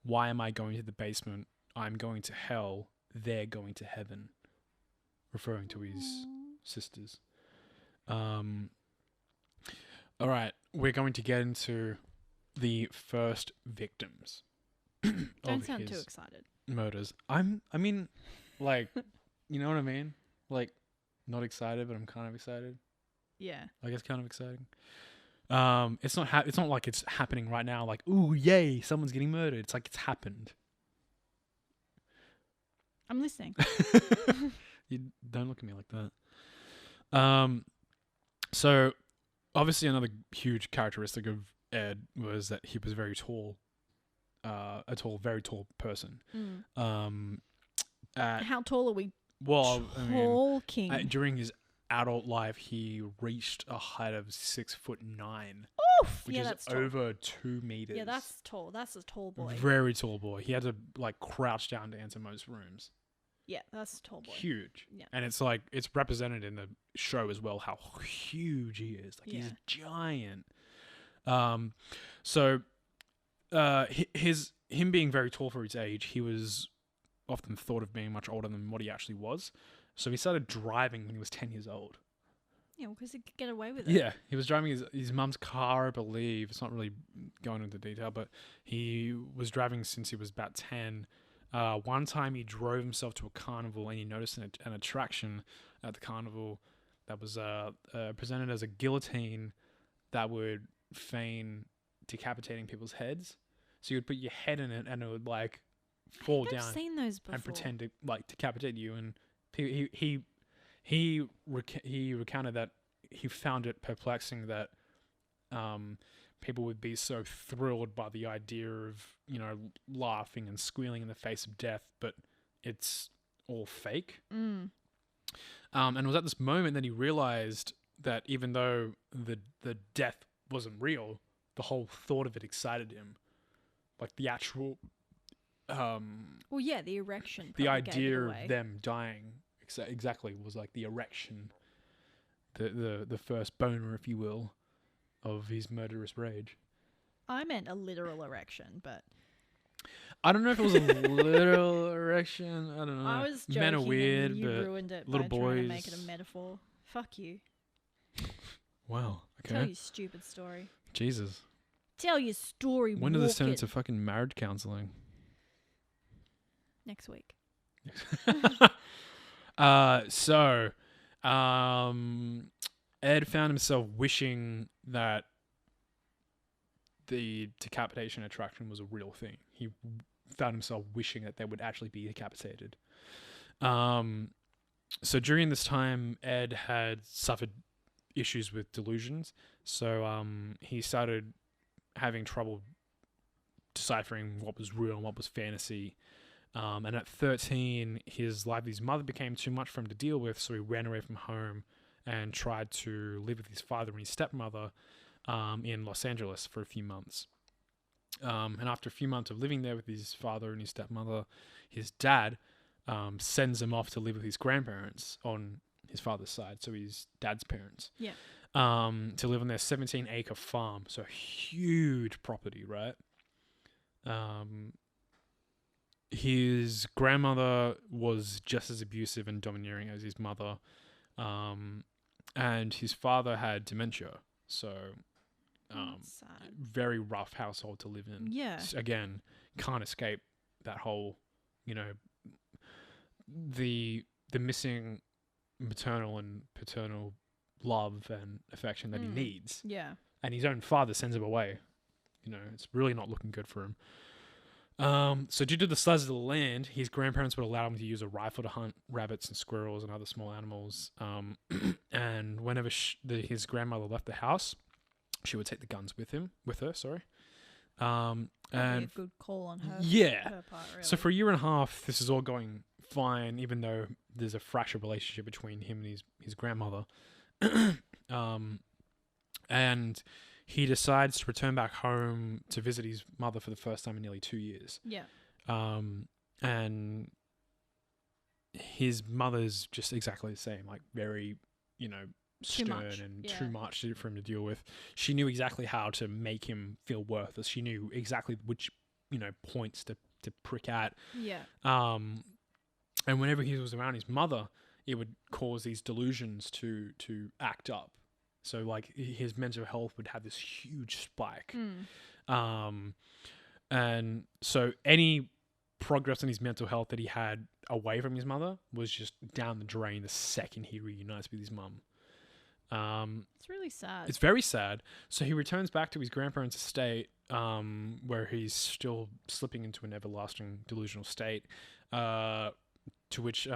"Why am I going to the basement? I'm going to hell. They're going to heaven," referring to his sisters. All right, we're going to get into the first victims. Don't sound too excited. Murders. I mean, like, you know what I mean? Like, not excited, but I'm kind of excited. Yeah. Like, it's kind of exciting. It's not like it's happening right now. Like, ooh, yay, someone's getting murdered. It's like it's happened. I'm listening. You don't look at me like that. So obviously another huge characteristic of Ed was that he was very tall. Very tall person. How tall are we? Well, Talking. during his adult life, he reached a height of 6'9", Oof! which Yeah, is that's tall. over 2 meters. Yeah, that's tall. That's a tall boy. Very tall boy. He had to like crouch down to enter most rooms. Yeah, that's a tall boy. Huge. Yeah. And it's like it's represented in the show as well how huge he is. Like he's giant. So him being very tall for his age, he was often thought of being much older than what he actually was. So he started driving when he was 10 years old. Yeah, because he could get away with it. Yeah, he was driving his mum's car, I believe. It's not really going into detail, but he was driving since he was about 10. One time he drove himself to a carnival and he noticed an attraction at the carnival that was presented as a guillotine that would feign decapitating people's heads. So you would put your head in it and it would like fall down. I've seen those before. And pretend to like decapitate you. And he recounted that he found it perplexing that people would be so thrilled by the idea of, you know, laughing and squealing in the face of death, but it's all fake. And it was at this moment that he realized that even though the death wasn't real, the whole thought of it excited him. Like the actual well, yeah, the erection. The idea of them dying exactly was like the erection, the first boner, if you will, of his murderous rage. I meant a literal erection, but I don't know if it was a literal erection. I don't know. I was joking. Men are weird, and you but ruined it little by boys trying to make it a metaphor. Fuck you. Wow. Okay. Tell your stupid story. Jesus. Tell your story. When did this turn into fucking marriage counseling? Next week. So, Ed found himself wishing that the decapitation attraction was a real thing. He found himself wishing that they would actually be decapitated. So during this time, Ed had suffered issues with delusions. So he started having trouble deciphering what was real and what was fantasy. And at 13, his mother became too much for him to deal with, so he ran away from home and tried to live with his father and his stepmother in Los Angeles for a few months. And after a few months of living there with his father and his stepmother, his dad sends him off to live with his grandparents on his father's side, so his dad's parents. Yeah. To live on their 17-acre farm, so huge property, right? His grandmother was just as abusive and domineering as his mother, and his father had dementia, so very rough household to live in. Yeah. Again, can't escape that whole, you know, the missing maternal and paternal love and affection that he needs. Yeah. And his own father sends him away. You know, it's really not looking good for him. So due to the size of the land, his grandparents would allow him to use a rifle to hunt rabbits and squirrels and other small animals. And whenever his grandmother left the house, she would take the guns with her. Probably And a good call on her. yeah. Her part, really. So for a year and a half, this is all going fine, even though there's a fractured relationship between him and his grandmother. And he decides to return back home to visit his mother for the first time in nearly 2 years. Yeah. And his mother's just exactly the same, like very, you know, Too stern much. and Yeah. too much for him to deal with. She knew exactly how to make him feel worthless. She knew exactly which, you know, points to prick at. Yeah. And whenever he was around his mother, it would cause these delusions to act up. So like his mental health would have this huge spike. And so any progress in his mental health that he had away from his mother was just down the drain the second he reunites with his mum. It's really sad. It's very sad. So he returns back to his grandparents' estate, where he's still slipping into an everlasting delusional state, to which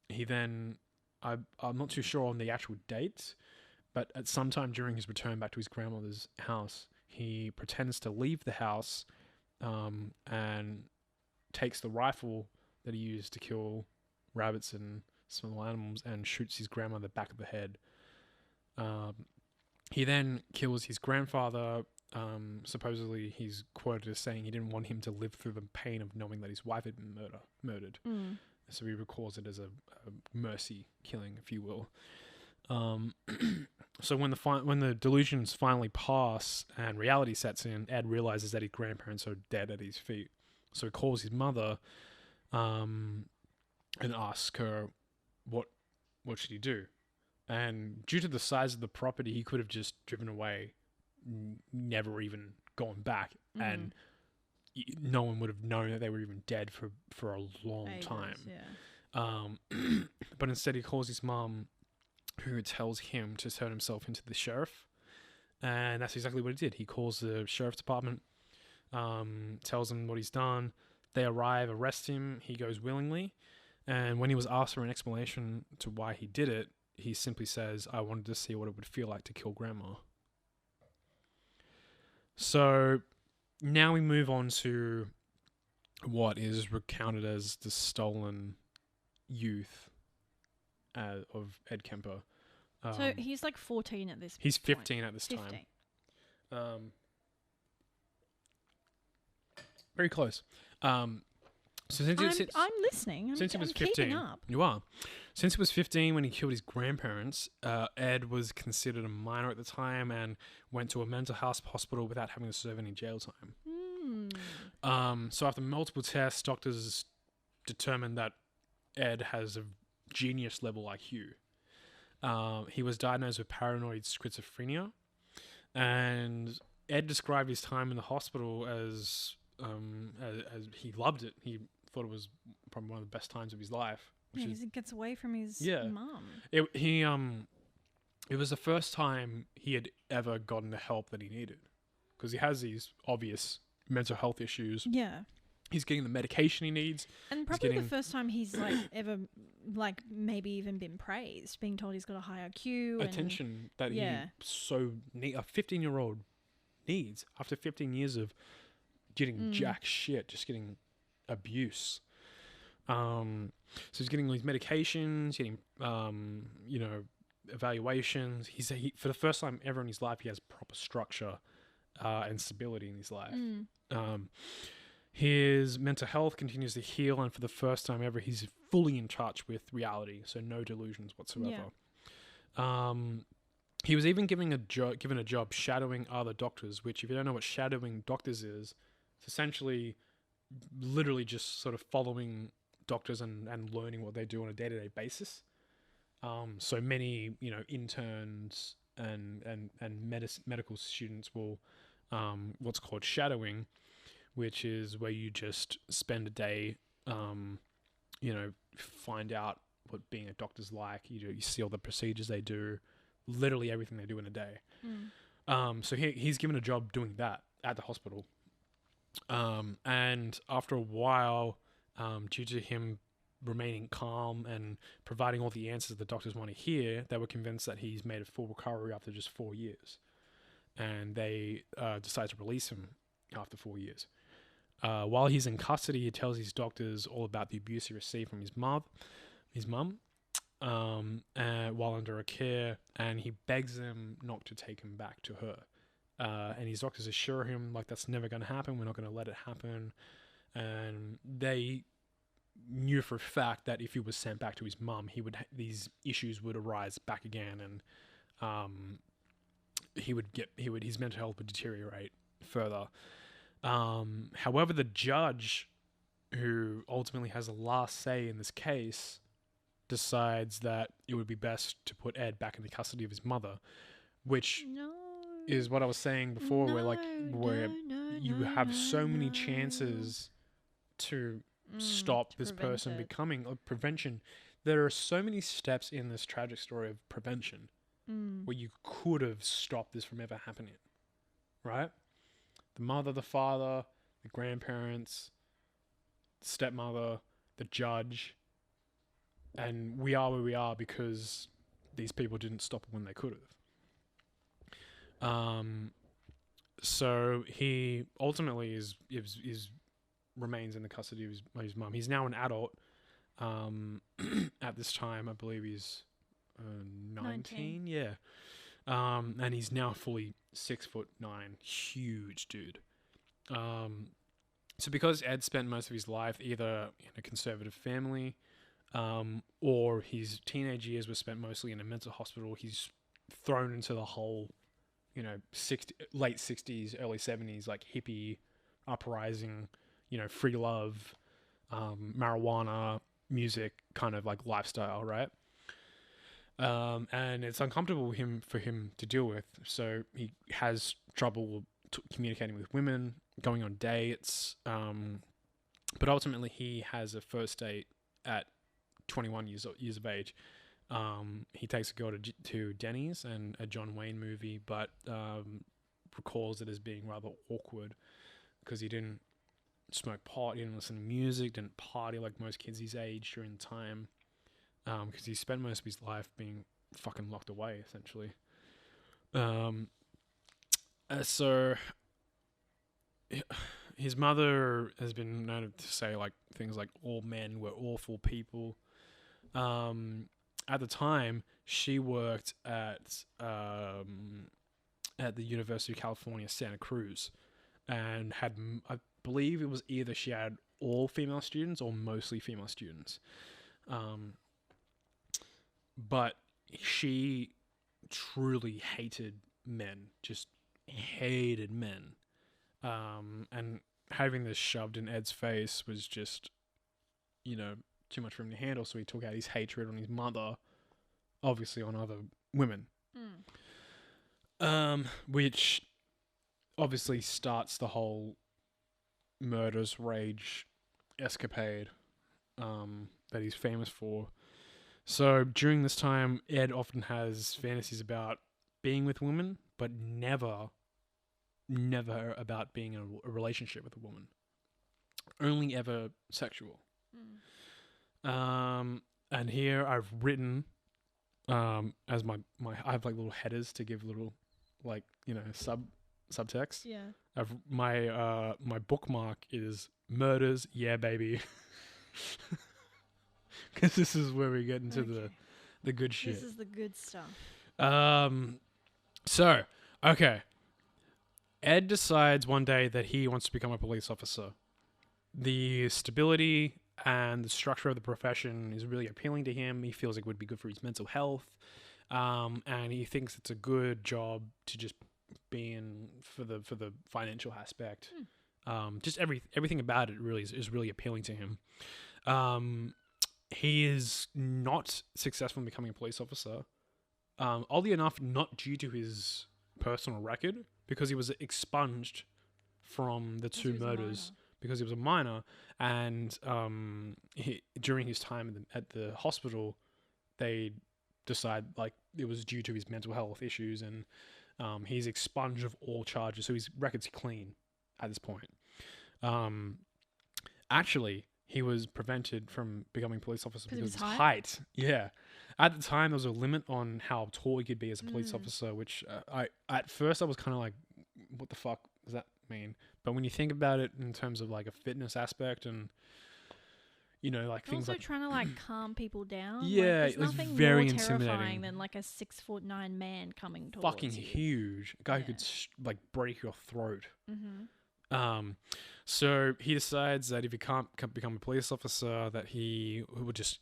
he then, I'm not too sure on the actual date, but at some time during his return back to his grandmother's house, he pretends to leave the house and takes the rifle that he used to kill rabbits and small animals and shoots his grandmother back of the head. He then kills his grandfather. Supposedly, he's quoted as saying he didn't want him to live through the pain of knowing that his wife had been murdered. So he recalls it as a mercy killing, if you will. So when the delusions finally pass and reality sets in, Ed realizes that his grandparents are dead at his feet. So he calls his mother and asks her what should he do. And due to the size of the property, he could have just driven away, never even gone back, and no one would have known that they were even dead for a long time. Yeah. But instead, he calls his mum, who tells him to turn himself into the sheriff, and that's exactly what he did. He calls the sheriff's department, tells them what he's done. They arrive, arrest him. He goes willingly, and when he was asked for an explanation to why he did it, he simply says, "I wanted to see what it would feel like to kill Grandma." So now we move on to what is recounted as the stolen youth of Ed Kemper. So he's like 14 at this point. He's 15 at this 15. time. Very close. So since I'm listening. Since he was I'm keeping 15, up. you are. Since he was 15 when he killed his grandparents, Ed was considered a minor at the time and went to a mental health hospital without having to serve any jail time. So after multiple tests, doctors determined that Ed has a genius level IQ. He was diagnosed with paranoid schizophrenia, and Ed described his time in the hospital as he loved it. He thought it was probably one of the best times of his life. Yeah, because he gets away from his mum. It was the first time he had ever gotten the help that he needed, because he has these obvious mental health issues. Yeah. He's getting the medication he needs. And probably the first time he's ever maybe even been praised, being told he's got a high IQ. Attention that he so need, a 15-year-old needs after 15 years of getting jack shit, just getting abuse. So he's getting these medications, getting evaluations. He for the first time ever in his life, he has proper structure and stability in his life. His mental health continues to heal, and for the first time ever, he's fully in touch with reality, so no delusions whatsoever. He was even given a job shadowing other doctors, which, if you don't know what shadowing doctors is, it's essentially literally just sort of following doctors and learning what they do on a day-to-day basis. So many, interns and medical students will what's called shadowing, which is where you just spend a day, find out what being a doctor's like. You see all the procedures they do, literally everything they do in a day. So he's given a job doing that at the hospital. And after a while, due to him remaining calm and providing all the answers the doctors want to hear, they were convinced that he's made a full recovery after just 4 years. And they decided to release him. after 4 years. While he's in custody, he tells his doctors all about the abuse he received from his mum, while under her care, and he begs them not to take him back to her. And his doctors assure him, like, that's never going to happen. We're not going to let it happen. And they knew for a fact that if he was sent back to his mum, these issues would arise back again, and his mental health would deteriorate further. However, the judge, who ultimately has the last say in this case, decides that it would be best to put Ed back in the custody of his mother, which is what I was saying before, where you have so many chances to stop this person becoming a prevention. There are so many steps in this tragic story of prevention where you could have stopped this from ever happening, right? The mother, the father, the grandparents, the stepmother, the judge, and we are where we are because these people didn't stop it when they could have. So he ultimately remains in the custody of his mum. He's now an adult. At this time, I believe he's 19. Yeah. And he's now fully 6'9", huge dude. So because Ed spent most of his life either in a conservative family, or his teenage years were spent mostly in a mental hospital, he's thrown into the whole, late 60s, early 70s, like hippie uprising, free love, marijuana, music kind of like lifestyle, right? And it's uncomfortable for him to deal with. So he has trouble communicating with women, going on dates. But ultimately, he has a first date at 21 years of age. He takes a girl to Denny's and a John Wayne movie, but recalls it as being rather awkward because he didn't smoke pot, he didn't listen to music, didn't party like most kids his age during the time. Because he spent most of his life being fucking locked away, essentially. So his mother has been known to say like things like all men were awful people. At the time, she worked at the University of California, Santa Cruz, and had, I believe it was either she had all female students or mostly female students. But she truly hated men, just hated men. And having this shoved in Ed's face was just, too much for him to handle. So he took out his hatred on his mother, obviously on other women. Which obviously starts the whole murderous rage escapade that he's famous for. So during this time, Ed often has fantasies about being with women, but never about being in a relationship with a woman. Only ever sexual. And here I've written, as my I have like little headers to give little, like, subtext. Yeah. My bookmark is murders, yeah, baby. Because this is where we get into the good shit. This is the good stuff. So, okay. Ed decides one day that he wants to become a police officer. The stability and the structure of the profession is really appealing to him. He feels like it would be good for his mental health. And he thinks it's a good job to just be in for the financial aspect. Just everything about it really is really appealing to him. He is not successful in becoming a police officer. Oddly enough, not due to his personal record, because he was expunged from the two murders because he was a minor. And during his time at the hospital, they decide like it was due to his mental health issues, and he's expunged of all charges. So his record's clean at this point. Actually, he was prevented from becoming a police officer because of his height. Yeah. At the time, there was a limit on how tall he could be as a police officer, which at first I was kind of like, what the fuck? does that mean? But when you think about it in terms of like a fitness aspect and, like things Also like, trying to like calm people down. yeah, There's it was nothing very more terrifying intimidating. than like a 6'9" man coming towards Fucking you. huge. A guy who Yeah. could like break your throat. Mm-hmm. So he decides that if he can't become a police officer, that he would just,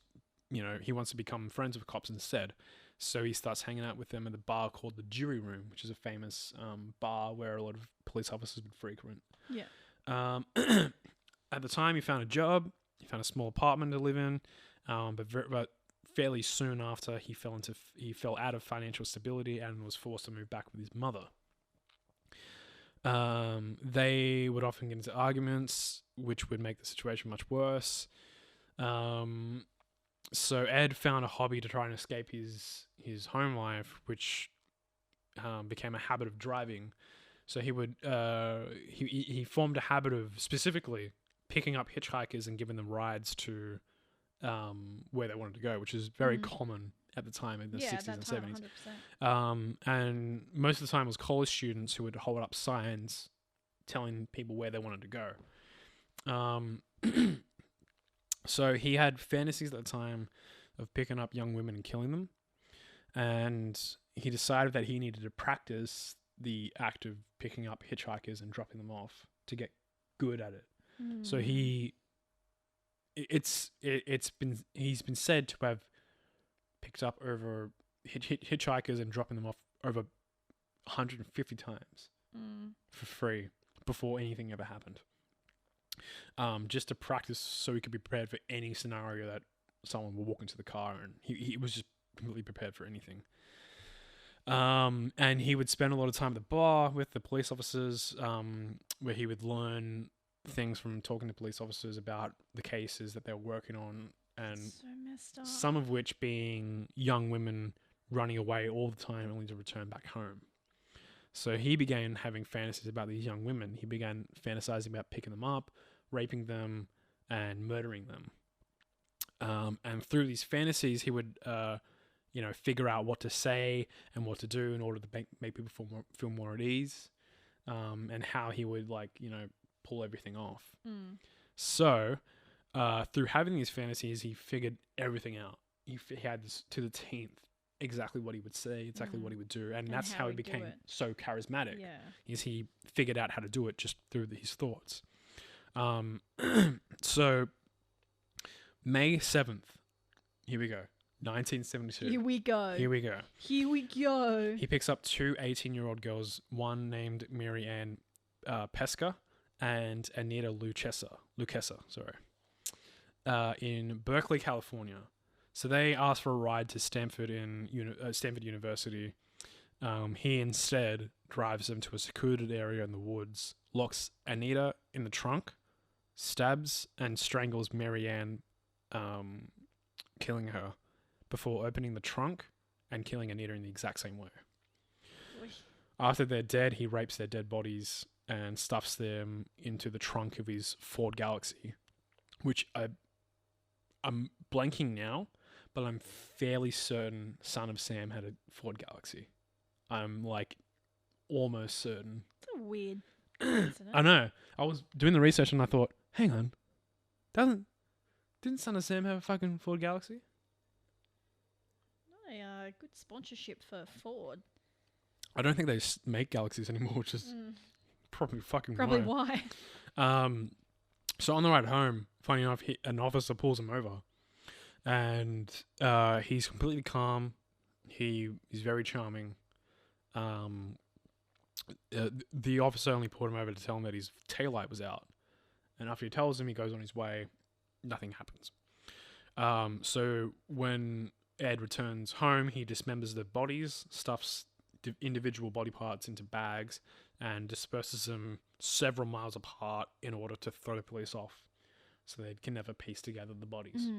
he wants to become friends with cops instead. So he starts hanging out with them at the bar called the Jury Room, which is a famous bar where a lot of police officers would frequent. Yeah. At the time, he found a job. He found a small apartment to live in, but fairly soon after, he fell out of financial stability and was forced to move back with his mother. They would often get into arguments, which would make the situation much worse. So Ed found a hobby to try and escape his home life, which became a habit of driving. So he would he formed a habit of specifically picking up hitchhikers and giving them rides to where they wanted to go, which is very common at the time in the 60s and 70s. 100%. And most of the time it was college students who would hold up signs telling people where they wanted to go. So he had fantasies at the time of picking up young women and killing them. And he decided that he needed to practice the act of picking up hitchhikers and dropping them off to get good at it. So he's been said to have picked up over hitchhikers and dropping them off over 150 times for free before anything ever happened. Just to practice so he could be prepared for any scenario that someone will walk into the car, and he was just completely prepared for anything. And he would spend a lot of time at the bar with the police officers, where he would learn things from talking to police officers about the cases that they're working on, and so messed up. some of which being young women running away all the time only to return back home. So he began having fantasies about these young women. He began fantasizing about picking them up, raping them, and murdering them. And through these fantasies, he would, figure out what to say and what to do in order to make people feel more at ease, and how he would, pull everything off. So, through having these fantasies, he figured everything out. He had this to the tenth exactly what he would say, exactly what he would do, and that's how he became so charismatic. Yeah. Is he figured out how to do it just through his thoughts. So May 7th, here we go, 1972. Here we go. Here we go. Here we go. He picks up two 18-year-old girls, one named Mary Ann Pesca and Anita Lucchesa, in Berkeley, California. So they asked for a ride to Stanford University. He instead drives them to a secluded area in the woods, locks Anita in the trunk, stabs and strangles Mary Ann, killing her, before opening the trunk and killing Anita in the exact same way. After they're dead, he rapes their dead bodies and stuffs them into the trunk of his Ford Galaxy, which I'm blanking now, but I'm fairly certain Son of Sam had a Ford Galaxy. I'm almost certain. It's a weird incident. I know. I was doing the research and I thought, hang on, didn't Son of Sam have a fucking Ford Galaxy? No, good sponsorship for Ford. I don't think they make Galaxies anymore, which is probably fucking why. So on the ride home, funny enough, an officer pulls him over, and he's completely calm. He's very charming. The officer only pulled him over to tell him that his taillight was out, and after he tells him, he goes on his way. Nothing happens. So when Ed returns home, he dismembers the bodies, stuffs individual body parts into bags, and disperses them several miles apart in order to throw the police off, so they can never piece together the bodies.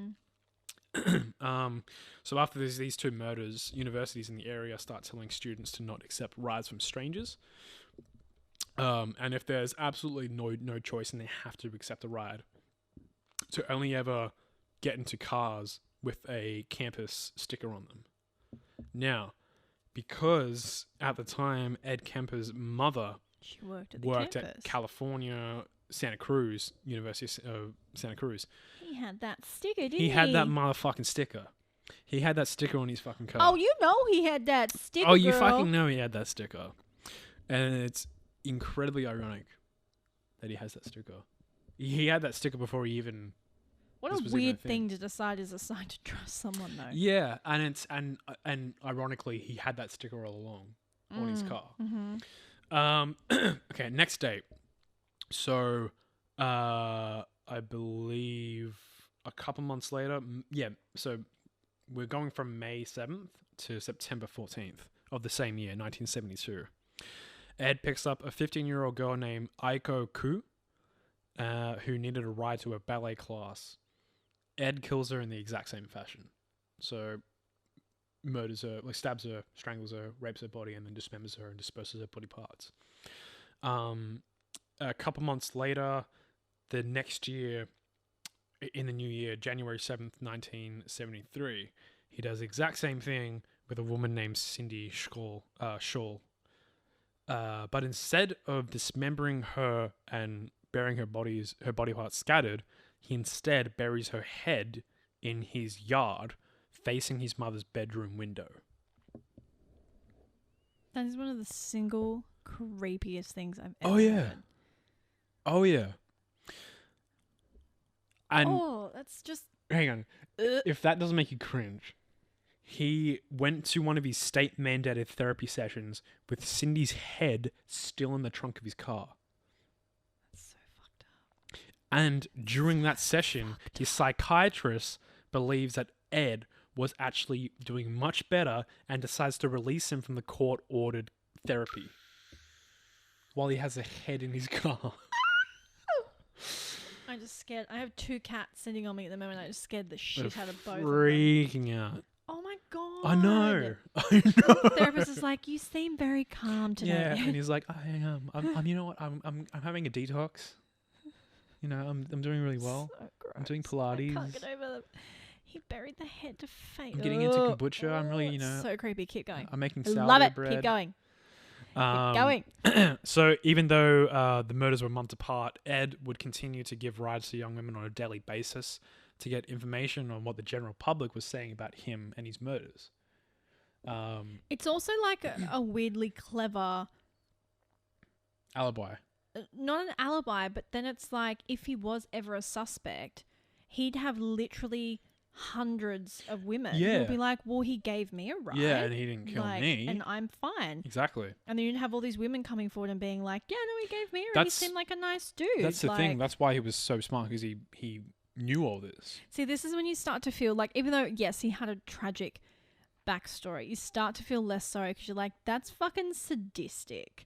So after these two murders, universities in the area start telling students to not accept rides from strangers. And if there's absolutely no choice and they have to accept a ride, to only ever get into cars with a campus sticker on them. Now, because at the time Ed Kemper's mother She worked at the worked campus. at California, Santa Cruz, University of Santa Cruz. He had that sticker, didn't he? He had that motherfucking sticker. He had that sticker on his fucking car. Oh, you know he had that sticker, Oh, you girl. fucking know he had that sticker. And it's incredibly ironic that he has that sticker. He had that sticker before he even... What a weird thing to decide is a sign to trust someone, though. Yeah, and it's and ironically, he had that sticker all along on his car. Mm-hmm. Okay, next date. So, I believe a couple months later. So we're going from May 7th to September 14th of the same year, 1972. Ed picks up a 15-year-old girl named Aiko Ku, who needed a ride to a ballet class. Ed kills her in the exact same fashion. So, murders her, like stabs her, strangles her, rapes her body, and then dismembers her and disposes her body parts. A couple months later, the next year, in the new year, January 7th, 1973, he does the exact same thing with a woman named Cindy Shaw. But instead of dismembering her and burying her body parts scattered, he instead buries her head in his yard, facing his mother's bedroom window. That is one of the single creepiest things I've ever heard. Oh, yeah. And that's just... hang on. If that doesn't make you cringe, he went to one of his state-mandated therapy sessions with Cindy's head still in the trunk of his car. That's so fucked up. And during that session, his psychiatrist believes that Ed was actually doing much better and decides to release him from the court-ordered therapy while he has a head in his car. I'm just scared. I have 2 cats sitting on me at the moment. I just scared the shit out of both of them. Freaking out. Oh my god. I know. The therapist is like, you seem very calm today. Yeah, and he's like, I'm you know what? I'm having a detox. You know, I'm doing really well. So gross. I'm doing Pilates. I can't get over them. He buried the head to fate. I'm getting into kombucha. I'm really, so creepy. Keep going. I'm making I sourdough love it. bread. Keep going. Keep going. So even though the murders were months apart, Ed would continue to give rides to young women on a daily basis to get information on what the general public was saying about him and his murders. It's also like a weirdly clever... alibi. Not an alibi, but then it's like if he was ever a suspect, he'd have literally hundreds of women. Yeah. He'll be like, well, he gave me a ride. Yeah, and he didn't kill me. And I'm fine. Exactly. And then you'd have all these women coming forward and being like, yeah, no, he gave me a ride. He That's- seemed like a nice dude. That's the thing. That's why he was so smart, because he knew all this. See, this is when you start to feel like, even though, yes, he had a tragic backstory, you start to feel less sorry because you're like, that's fucking sadistic.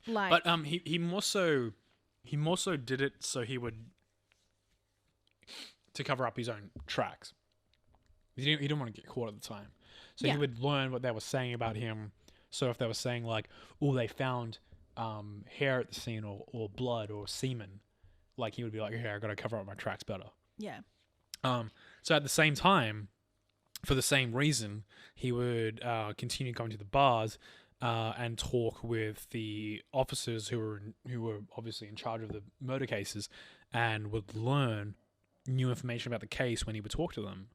Like, But he more so did it so he would to cover up his own tracks. He didn't want to get caught at the time, so he would learn what they were saying about him. So if they were saying like, oh, they found hair at the scene or blood or semen, like he would be like, okay, I got to cover up my tracks better. yeah. So at the same time, for the same reason, he would continue going to the bars and talk with the officers who were obviously in charge of the murder cases, and would learn new information about the case when he would talk to them,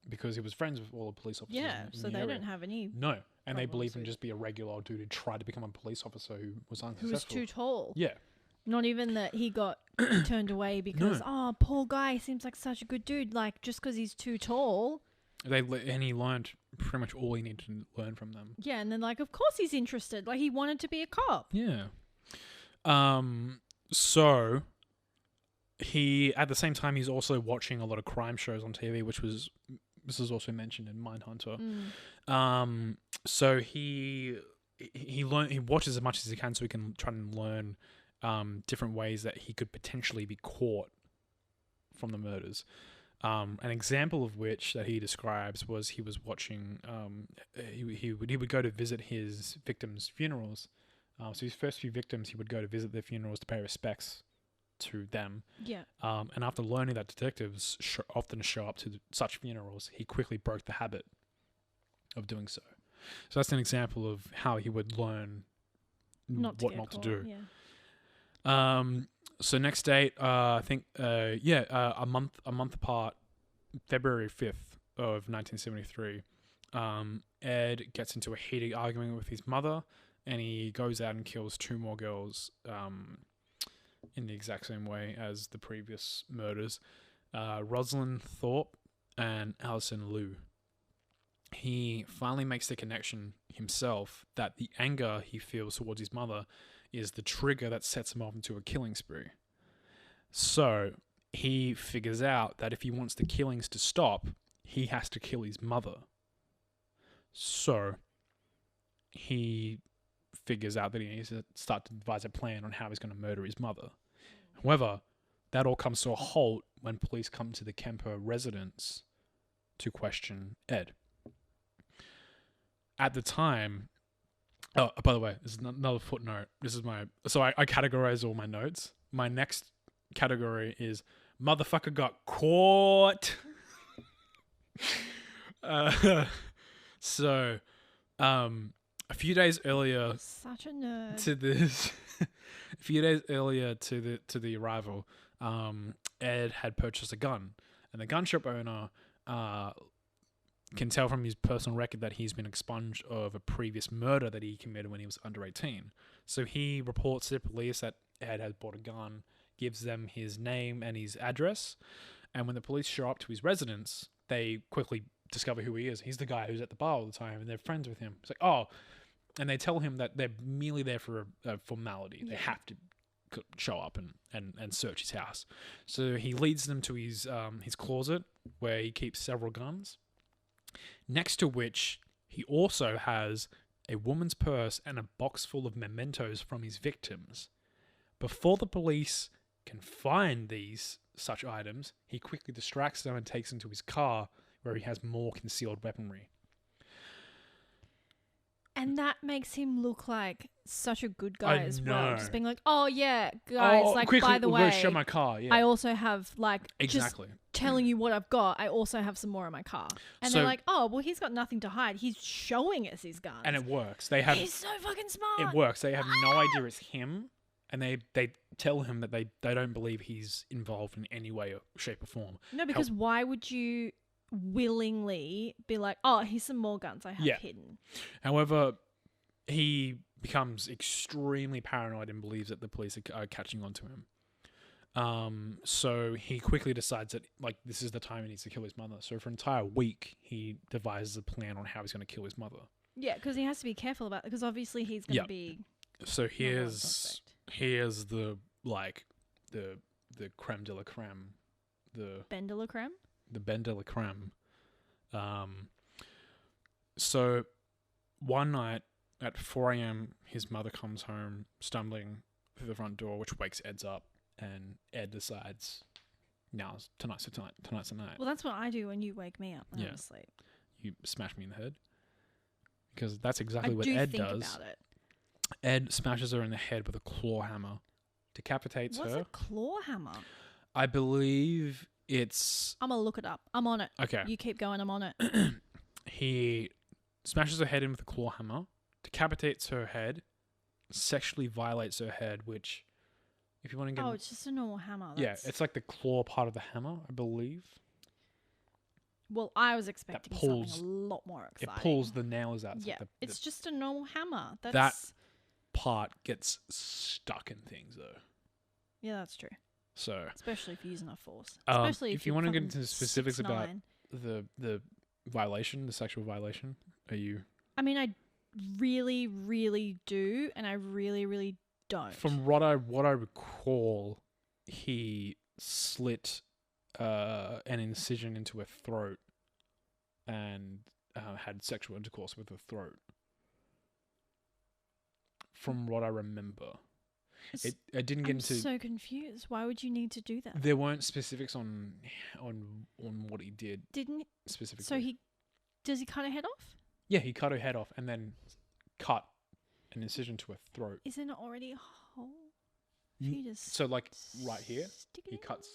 because he was friends with all the police officers. Yeah, in so the they area. don't have any... No, and they believe him problems just be a regular old dude who tried to become a police officer who was unsuccessful. Who was too tall. Yeah. Not even that he got turned away because, oh, poor guy, seems like such a good dude. Like, just because he's too tall. And he learned pretty much all he needed to learn from them. Yeah, and then, like, of course he's interested. Like, he wanted to be a cop. Yeah. So he, at the same time, he's also watching a lot of crime shows on TV, this is also mentioned in Mindhunter. So he watches as much as he can so he can try and learn different ways that he could potentially be caught from the murders. An example of which that he describes was he was watching. He would go to visit his victims' funerals. So his first few victims, he would go to visit their funerals to pay respects to them. Yeah. And after learning that detectives often show up to such funerals, he quickly broke the habit of doing so. So that's an example of how he would learn what not to do. Yeah. So next date, I think, a month apart, February 5th of 1973, Ed gets into a heated argument with his mother, and he goes out and kills 2 more girls, in the exact same way as the previous murders, Rosalind Thorpe and Alison Liu. He finally makes the connection himself that the anger he feels towards his mother is the trigger that sets him off into a killing spree. So he figures out that if he wants the killings to stop, he has to kill his mother. So he figures out that he needs to start to devise a plan on how he's going to murder his mother. However, that all comes to a halt when police come to the Kemper residence to question Ed. At the time, oh, by the way, this is another footnote. This is so I categorize all my notes. My next category is motherfucker got caught. So, a few days earlier, Such a nerd. to this, a few days earlier to the arrival, Ed had purchased a gun, and the gun shop owner can tell from his personal record that he's been expunged of a previous murder that he committed when he was under 18. So he reports to the police that Ed has bought a gun, gives them his name and his address, and when the police show up to his residence, they quickly discover who he is. He's the guy who's at the bar all the time, and they're friends with him. It's like, oh, and they tell him that they're merely there for a formality. Yeah. They have to show up and search his house. So he leads them to his closet where he keeps several guns, next to which he also has a woman's purse and a box full of mementos from his victims. Before the police can find these such items, he quickly distracts them and takes them to his car where he has more concealed weaponry. And that makes him look like such a good guy as well. know. Just being like, oh yeah, guys, like quickly, by the we'll way, go show my car. Yeah, I also have like exactly. just telling you what I've got. I also have some more in my car. And So- they're like, oh well, he's got nothing to hide. He's showing us his guns. And it works. They have He's so fucking smart. it works. They have no idea it's him, and they tell him that they don't believe he's involved in any way or shape or form. No, because why would you willingly be like, oh, here's some more guns I have hidden? However, he becomes extremely paranoid and believes that the police are catching on to him. So he quickly decides that like this is the time he needs to kill his mother. So for an entire week, he devises a plan on how he's going to kill his mother. Yeah, because he has to be careful about it, because obviously he's going to be. So here's the creme de la creme, the Ben de la creme. The Ben de la creme. So one night at 4 a.m., his mother comes home stumbling through the front door, which wakes Ed up, and Ed decides, tonight's the night. Well, that's what I do when you wake me up when I'm asleep. You smash me in the head. Because that's exactly what I do Ed think does. about it. Ed smashes her in the head with a claw hammer, decapitates What's her. a claw hammer? I believe it's... I'm going to look it up. I'm on it. Okay. You keep going. I'm on it. He smashes her head in with a claw hammer, decapitates her head, sexually violates her head, which, if you want to get... Oh, it's just a normal hammer. Yeah, it's like the claw part of the hammer, I believe. Well, I was expecting something a lot more exciting. It pulls the nails out. Yeah, like it's just a normal hammer. That part gets stuck in things, though. Yeah, that's true. So, especially if you're using a force. Especially if you want to get into the specifics 6'9". about the violation, the sexual violation, are you... I mean, I really, really do, and I really, really don't. From what I recall, he slit an incision into her throat and had sexual intercourse with her throat. From what I remember. It didn't get into... I'm so confused. Why would you need to do that? There weren't specifics on what he did. Didn't he? Specifically. So does he cut her head off? Yeah, he cut her head off and then cut an incision to her throat. Isn't it already a hole? So like right here, he cuts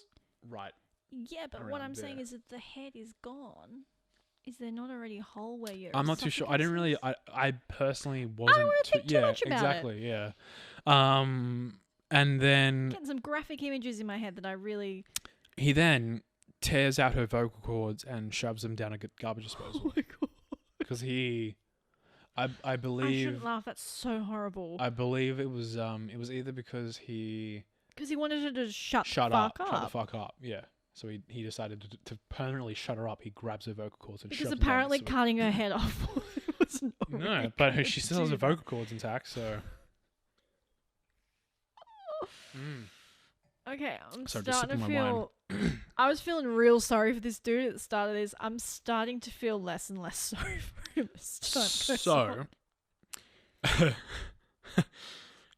right. Yeah, but what I'm saying is that the head is gone. is there not already a hole where you're? I'm not too sure. I didn't really. I personally wasn't. I don't want to think too much about exactly. Yeah. And then Getting some graphic images in my head that I really. he then tears out her vocal cords and shoves them down a garbage disposal. Oh my god! Because I I believe shouldn't laugh. That's so horrible. I believe it was either because he Because he wanted her to shut the shut fuck the fuck up. Yeah. So he decided to permanently shut her up. He grabs her vocal cords and Because shoves them down apparently the sewer. cutting her head off was not No, really but going she to still has do her that. vocal cords intact. So. Okay, I'm Sorry, just starting to sipping my feel. I was feeling real sorry for this dude at the start of this. I'm starting to feel less and less sorry for him. So,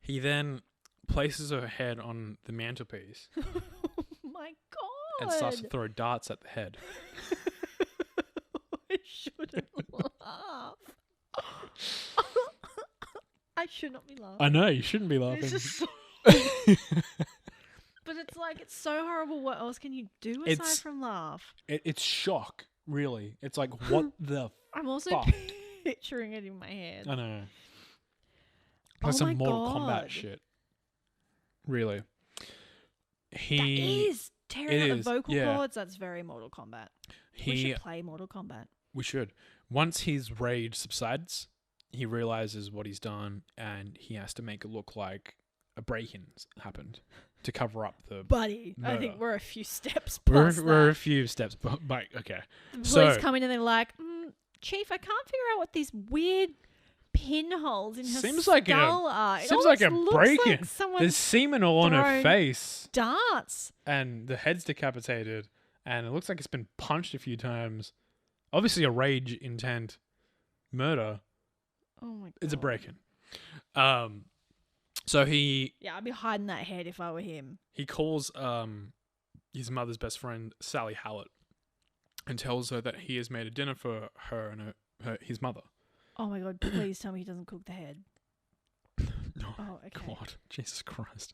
he then places her head on the mantelpiece Oh my god! and starts to throw darts at the head. I shouldn't laugh. I should not be laughing. I know, you shouldn't be laughing. It's just so but it's like, it's so horrible. What else can you do aside from laugh? It's shock, really. It's like, what the I'm also fuck? picturing it in my head. I know. Oh Like some my Mortal God. Kombat shit. Really. That is tearing it out is, the vocal yeah. cords. That's very Mortal Kombat. We should play Mortal Kombat. We should. Once his rage subsides, he realizes what he's done and he has to make it look like a break-in happened to cover up the Buddy, I murder. think we're a few steps We're past a that. few steps, but okay. The police So- come in and they're like, Chief, I can't figure out what these weird pinholes in her Seems like a- skull are. It seems like almost a looks break-in. like someone There's semen all on her thrown face, darts. and the head's decapitated, and it looks like it's been punched a few times. Obviously, a rage intent murder. Oh my god. It's a break-in. So he Yeah, I'd be hiding that head if I were him. calls his mother's best friend Sally Hallett and tells her that he has made a dinner for her and his mother. Oh my god, please tell me he doesn't cook the head. No, Oh, okay. God, Jesus Christ.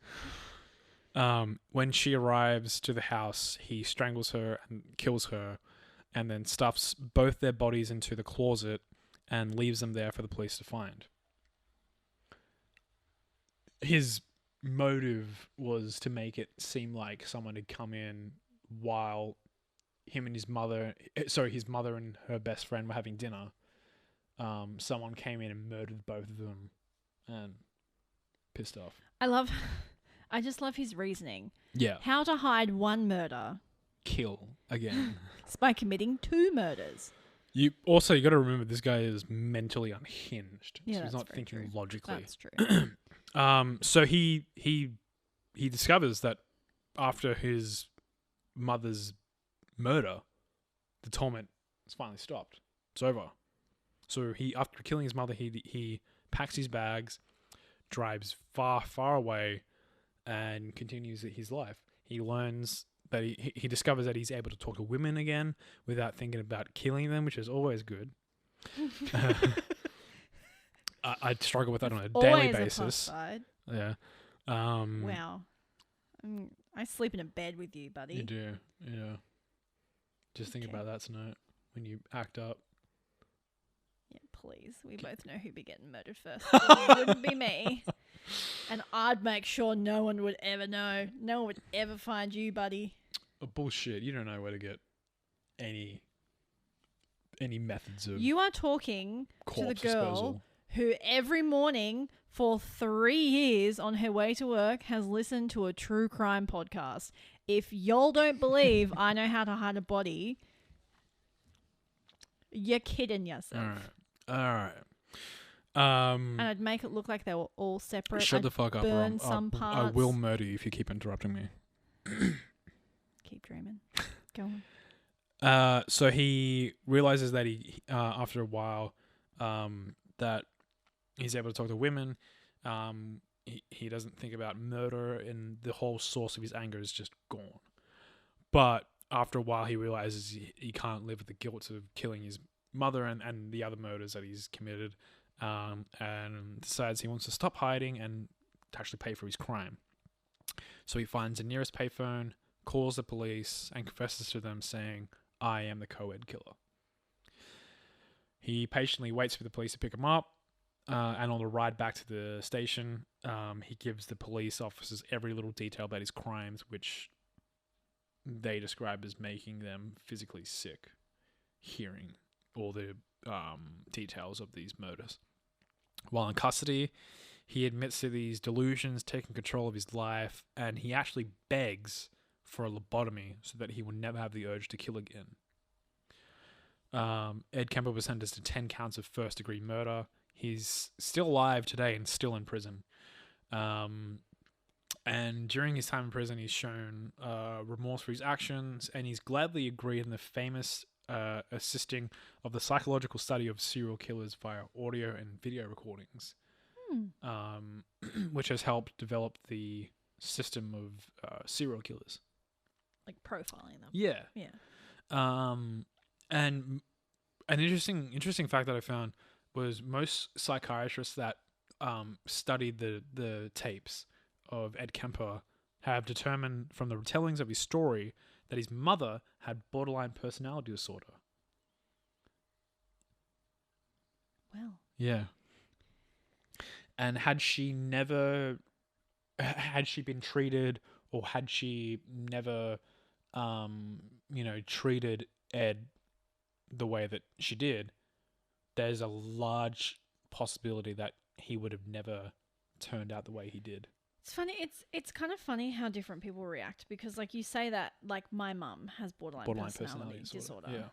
When she arrives to the house, he strangles her and kills her, and then stuffs both their bodies into the closet and leaves them there for the police to find. His motive was to make it seem like someone had come in while his mother and her best friend were having dinner. Someone came in and murdered both of them and pissed off. I just love his reasoning. Yeah. How to hide one murder Kill again. is by committing 2 murders. You got to remember this guy is mentally unhinged. Yeah, so he's that's not very thinking true. logically. That's true. So he discovers that after his mother's murder, the torment has finally stopped. It's over. So after killing his mother, he packs his bags, drives far, far away, and continues his life. He learns that he discovers that he's able to talk to women again without thinking about killing them, which is always good. I struggle with that on a daily Always a plus basis. side. Yeah. Wow. I sleep in a bed with you, buddy. You do. Yeah. Just think Okay. about that tonight when you act up. Yeah, please. We both know who'd be getting murdered first. It wouldn't be me. And I'd make sure no one would ever know. No one would ever find you, buddy. Oh, bullshit. You don't know where to get any methods of You are talking to the corpse girl disposal. who every morning for 3 years on her way to work has listened to a true crime podcast. If y'all don't believe I know how to hide a body, you're kidding yourself. All right. And I'd make it look like they were all separate. Shut I'd the fuck up, or burn some I parts. will murder you if you keep interrupting me. Keep dreaming. Go on. So he realizes that after a while, that he's able to talk to women. He doesn't think about murder, and the whole source of his anger is just gone. But after a while, he realizes he can't live with the guilt of killing his mother and the other murders that he's committed, and decides he wants to stop hiding and to actually pay for his crime. So he finds the nearest payphone, calls the police, and confesses to them, saying, "I am the co-ed killer." He patiently waits for the police to pick him up, and on the ride back to the station, he gives the police officers every little detail about his crimes, which they describe as making them physically sick, hearing all the details of these murders. While in custody, he admits to these delusions, taking control of his life, and he actually begs for a lobotomy so that he will never have the urge to kill again. Ed Kemper was sentenced to 10 counts of first-degree murder. He's still alive today and still in prison. And during his time in prison, he's shown remorse for his actions, and he's gladly agreed in the famous assisting of the psychological study of serial killers via audio and video recordings, which has helped develop the system of serial killers. Like profiling them. Yeah. And an interesting fact that I found was most psychiatrists that studied the tapes of Ed Kemper have determined from the retellings of his story that his mother had borderline personality disorder. Well. Yeah. And had she been treated, or had she never, treated Ed the way that she did, there's a large possibility that he would have never turned out the way he did. It's funny. It's kind of funny how different people react, because like you say that, like my mum has borderline personality disorder. Yeah.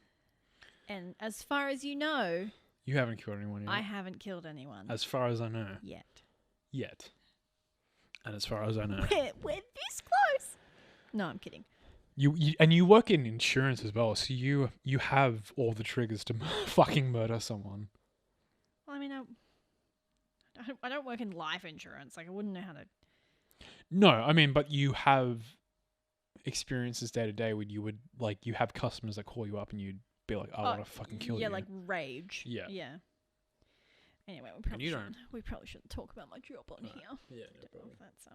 And as far as you know, you haven't killed anyone yet. I haven't killed anyone. As far as I know. Yet. And as far as I know. We're this close. No, I'm kidding. You work in insurance as well, so you have all the triggers to fucking murder someone. Well, I mean, I don't work in life insurance. Like, I wouldn't know how to. No, I mean, but you have experiences day to day where you would, like, you have customers that call you up and you'd be like, I want to fucking kill you. Yeah, like rage. Yeah. Anyway, we probably shouldn't talk about my job on here. Yeah, no problem. That's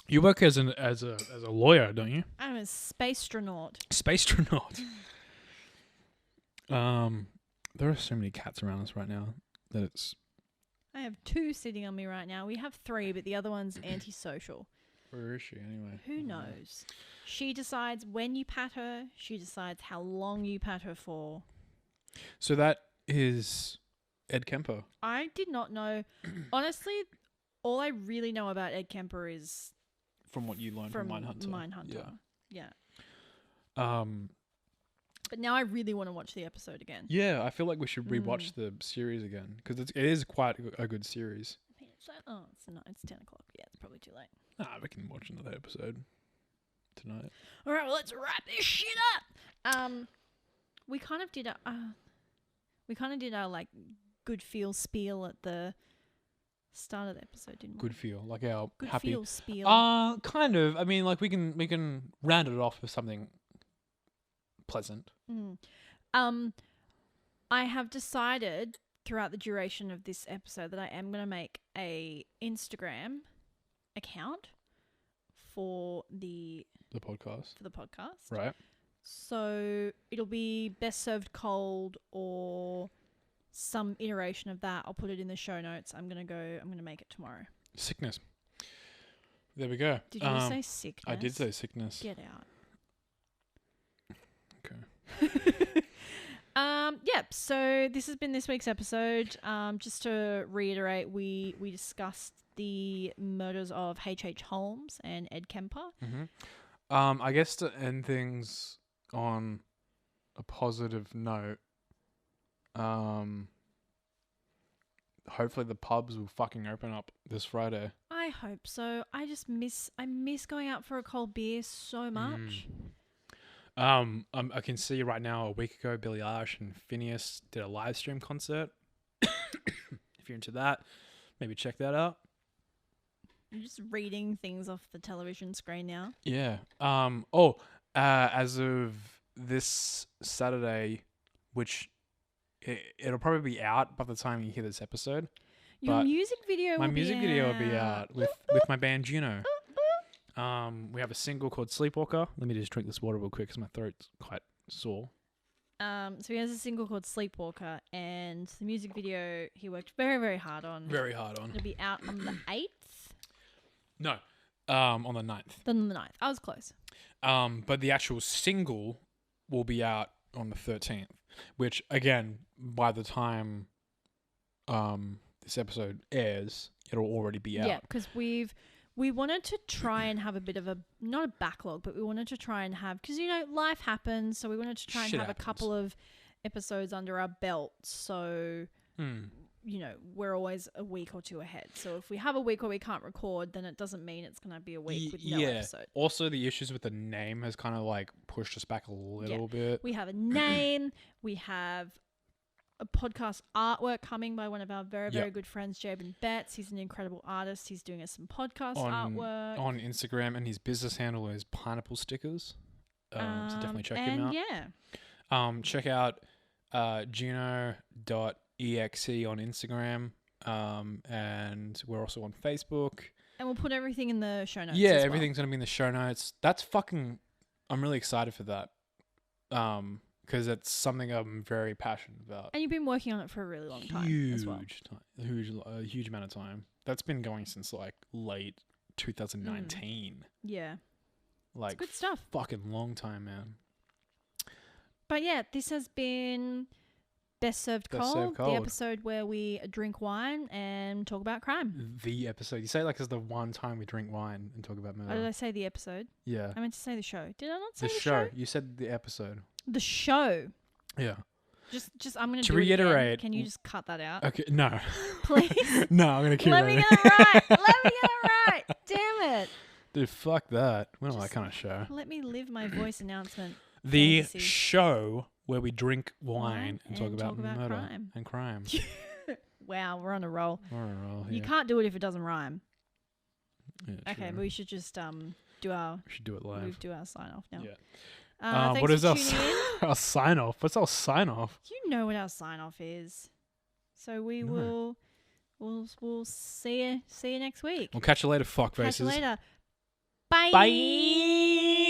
You work as a lawyer, don't you? I'm a space-stronaut. Space-stronaut. There are so many cats around us right now that it's. I have 2 sitting on me right now. We have 3, but the other one's antisocial. Where is she anyway? Who knows? She decides when you pat her. She decides how long you pat her for. So that is Ed Kemper. I did not know. Honestly, all I really know about Ed Kemper is from what you learned from Mindhunter. Yeah. But now I really want to watch the episode again. Yeah, I feel like we should rewatch the series again, because it is quite a good series. It's 10 o'clock. Yeah, it's probably too late. We can watch another episode tonight. All right, well, let's wrap this shit up. We kind of did our like good feel spiel at the start of the episode, didn't we? Good feel, like our good happy feel spiel. Kind of. I mean, like we can round it off with something pleasant. I have decided throughout the duration of this episode that I am going to make a Instagram account for the podcast. Right. So it'll be Best Served Cold or some iteration of that. I'll put it in the show notes. I'm going to make it tomorrow. Sickness. There we go. Did you say sickness? I did say sickness. Get out. Okay. Yep. So this has been this week's episode. Just to reiterate, we discussed the murders of HH Holmes and Ed Kemper. Mm-hmm. I guess to end things on a positive note, hopefully the pubs will fucking open up this Friday. I hope so. I miss going out for a cold beer so much. I can see right now, a week ago, Billie Eilish and Phineas did a live stream concert. If you're into that, maybe check that out. I'm just reading things off the television screen now. Yeah. As of this Saturday, which it'll probably be out by the time you hear this episode. Your music video will be out with my band Juno. We have a single called Sleepwalker. Let me just drink this water real quick because my throat's quite sore. So he has a single called Sleepwalker, and the music video he worked very, very hard on. Very hard on. It'll be out on the 8th. No, on the 9th. Then on the 9th. I was close. But the actual single will be out on the 13th, which again, by the time this episode airs, it'll already be out. Yeah, because we wanted to try and have a bit of a, not a backlog, but we wanted to try and have, because, you know, life happens. So we wanted to try and Shit have happens. a couple of episodes under our belt. So, you know, we're always a week or two ahead. So if we have a week where we can't record, then it doesn't mean it's going to be a week with no episode. Also, the issues with the name has kind of like pushed us back a little bit. We have a name. We have a podcast artwork coming by one of our very, very good friends, Jabin Betts. He's an incredible artist. He's doing us some podcast artwork on Instagram, and his business handle is Pineapple Stickers. So definitely check him out. Check out Juno.exe on Instagram, and we're also on Facebook. And we'll put everything in the show notes. Yeah, as everything's gonna be in the show notes. I'm really excited for that. Because it's something I'm very passionate about. And you've been working on it for a really long time as well. A huge amount of time. That's been going since like late 2019. Yeah. Like, it's good stuff. Fucking long time, man. But yeah, this has been Best Served Cold, the episode where we drink wine and talk about crime. The episode. You say it like it's the one time we drink wine and talk about murder. Oh, did I say the episode? Yeah. I meant to say the show. Did I not say the show? You said the episode. The show. Yeah. Just I'm going to reiterate. It again. Can you just cut that out? Okay, no. Please? No, I'm going to keep it. Let me get it right. Let me get it right. Damn it. Dude, fuck that. We don't like that kind of show. Let me live my voice announcement. The fantasy. show where we drink wine and talk about murder crime. and crime. Wow, we're on a roll. We're on a roll, You can't do it if it doesn't rhyme. Yeah, okay, but we should just do our... We should do it live. We do our sign off now. Yeah. What is our sign off? What's our sign off? You know what our sign off is. So we'll see you next week. We'll catch you later, fuck faces. Catch you later. Bye. Bye.